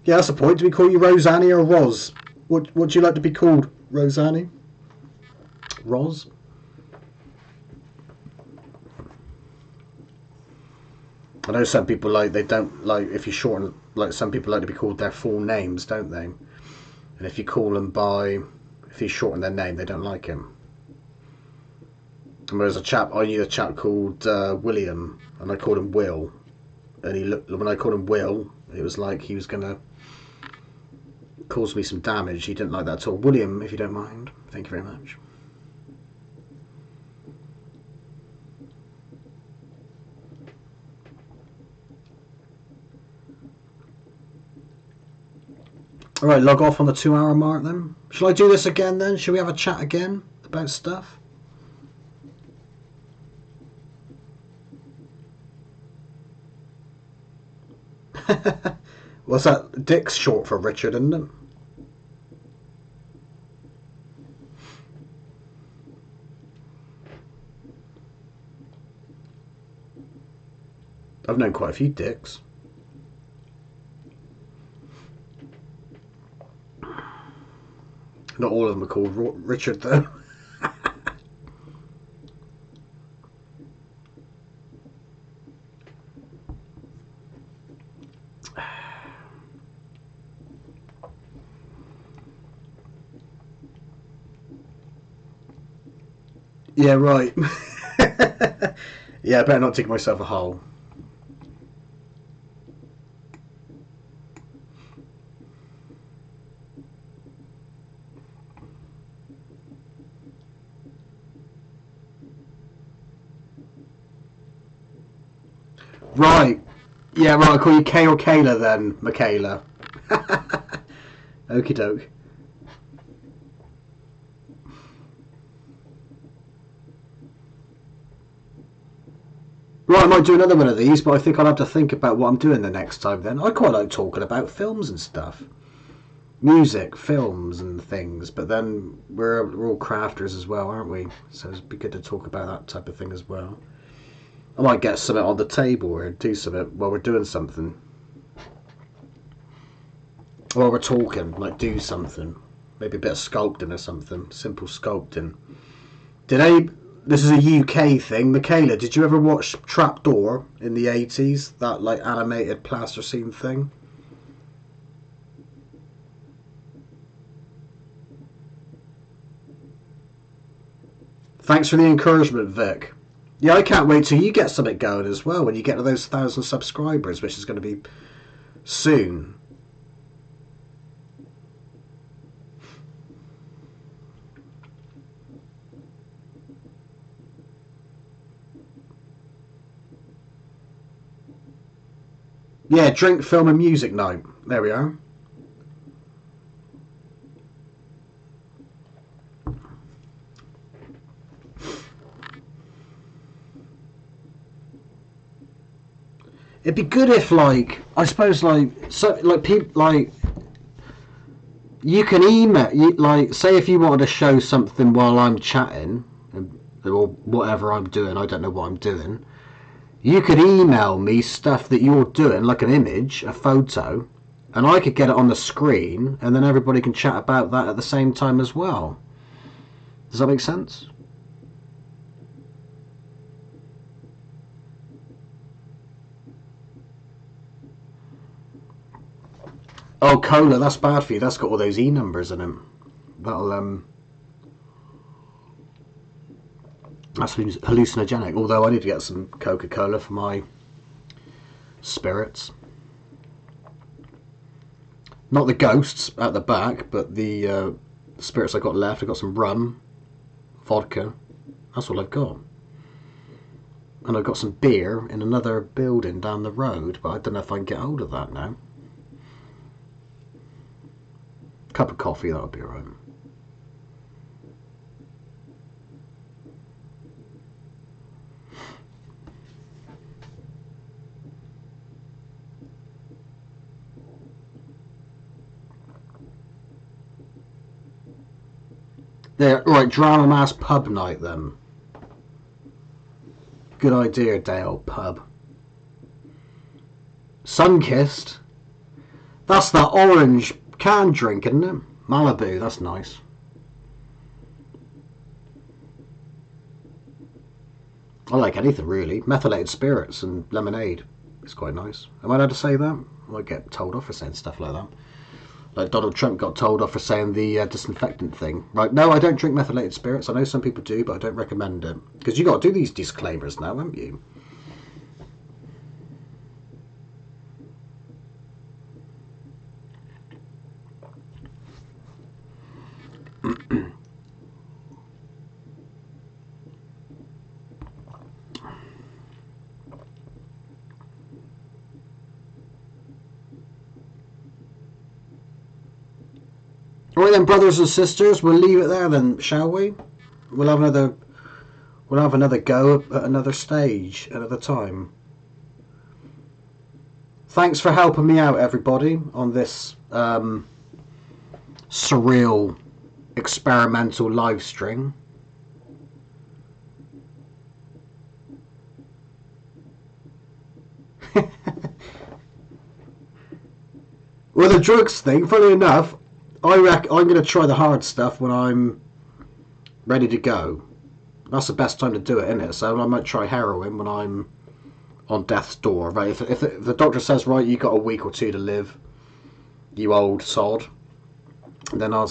Speaker 1: Yeah, that's the point. Do we call you Rosanny or Roz? What would you like to be called? Rosanny? Roz? I know some people they don't like if you shorten, some people like to be called their full names, don't they? And if you call them if you shorten their name, they don't like him. And there's I knew a chap called William, and I called him Will. And when I called him Will, it was like he was gonna cause me some damage. He didn't like that at all. William, if you don't mind, thank you very much. Alright, log off on the 2-hour mark then. Shall I do this again then? Shall we have a chat again about stuff? What's that? Dick's short for Richard, isn't it? I've known quite a few Dicks. Not all of them are called Richard, though. Yeah, right. Yeah, I better not dig myself a hole. Right. Yeah, right, I'll call you Kay or Kayla then, Michaela. Okie doke. Right, I might do another one of these, but I think I'll have to think about what I'm doing the next time then. I quite like talking about films and stuff. Music, films and things, but then we're all crafters as well, aren't we? So it'd be good to talk about that type of thing as well. I might get something on the table or do something while we're doing something. While we're talking, like do something. Maybe a bit of sculpting or something. Simple sculpting. This is a UK thing. Michaela, did you ever watch Trapdoor in the 80s? That like animated plasticine thing? Thanks for the encouragement, Vic. Yeah, I can't wait till you get something going as well when you get to those 1,000 subscribers, which is going to be soon. Yeah, drink, film and music night. There we are. It'd be good if, like, I suppose, like, so, like, people, like, you can email, like, say if you wanted to show something while I'm chatting, or whatever I'm doing, I don't know what I'm doing, you could email me stuff that you're doing, like an image, a photo, and I could get it on the screen, and then everybody can chat about that at the same time as well. Does that make sense? Oh, cola, that's bad for you. That's got all those E numbers in it. That'll, that's hallucinogenic. Although I need to get some Coca-Cola for my spirits. Not the ghosts at the back, but the spirits I got left. I got some rum, vodka. That's all I've got. And I've got some beer in another building down the road, but I don't know if I can get hold of that now. Cup of coffee, that would be alright. There, right, Dramamask pub night then. Good idea, Dale, pub. Sunkissed. That's that orange canned drink, isn't it? Malibu, that's nice. I like anything really. Methylated spirits and lemonade is quite nice. Am I allowed to say that? I might get told off for saying stuff like that. Like Donald Trump got told off for saying the disinfectant thing. Right, no, I don't drink methylated spirits. I know some people do, but I don't recommend it. Because you got to do these disclaimers now, haven't you? Alright then, brothers and sisters, we'll leave it there then, shall we? We'll have another go at another stage, another time. Thanks for helping me out, everybody, on this surreal experimental live stream. Well, the drugs thing, funny enough, I'm going to try the hard stuff when I'm ready to go. That's the best time to do it, isn't it? So I might try heroin when I'm on death's door. Right? If the doctor says, right, you got a week or two to live, you old sod, then I'll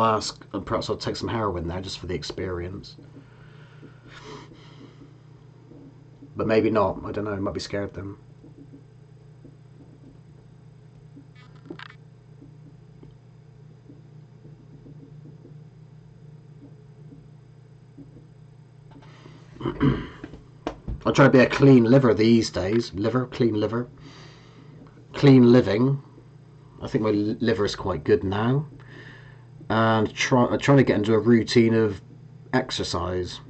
Speaker 1: ask, and perhaps I'll take some heroin there just for the experience. But maybe not. I don't know. I might be scared then. I try to be a clean liver these days. Clean liver. Clean living. I think my liver is quite good now. And I'm trying to get into a routine of exercise.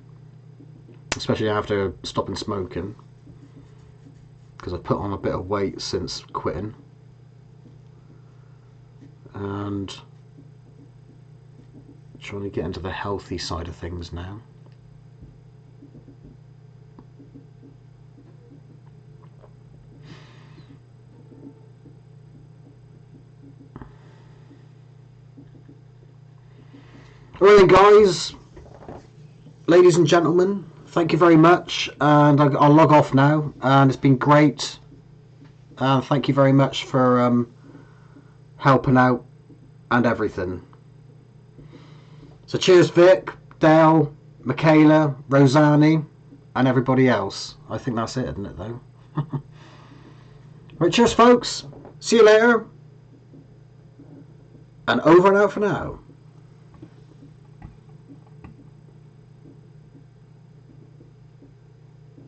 Speaker 1: Especially after stopping smoking. Because I put on a bit of weight since quitting. And trying to get into the healthy side of things now. Alright guys, ladies and gentlemen, thank you very much, and I'll log off now, and it's been great, and thank you very much for helping out and everything. So cheers Vic, Dale, Michaela, Rosanni, and everybody else. I think that's it, isn't it though? Right, cheers folks, see you later, and over and out for now.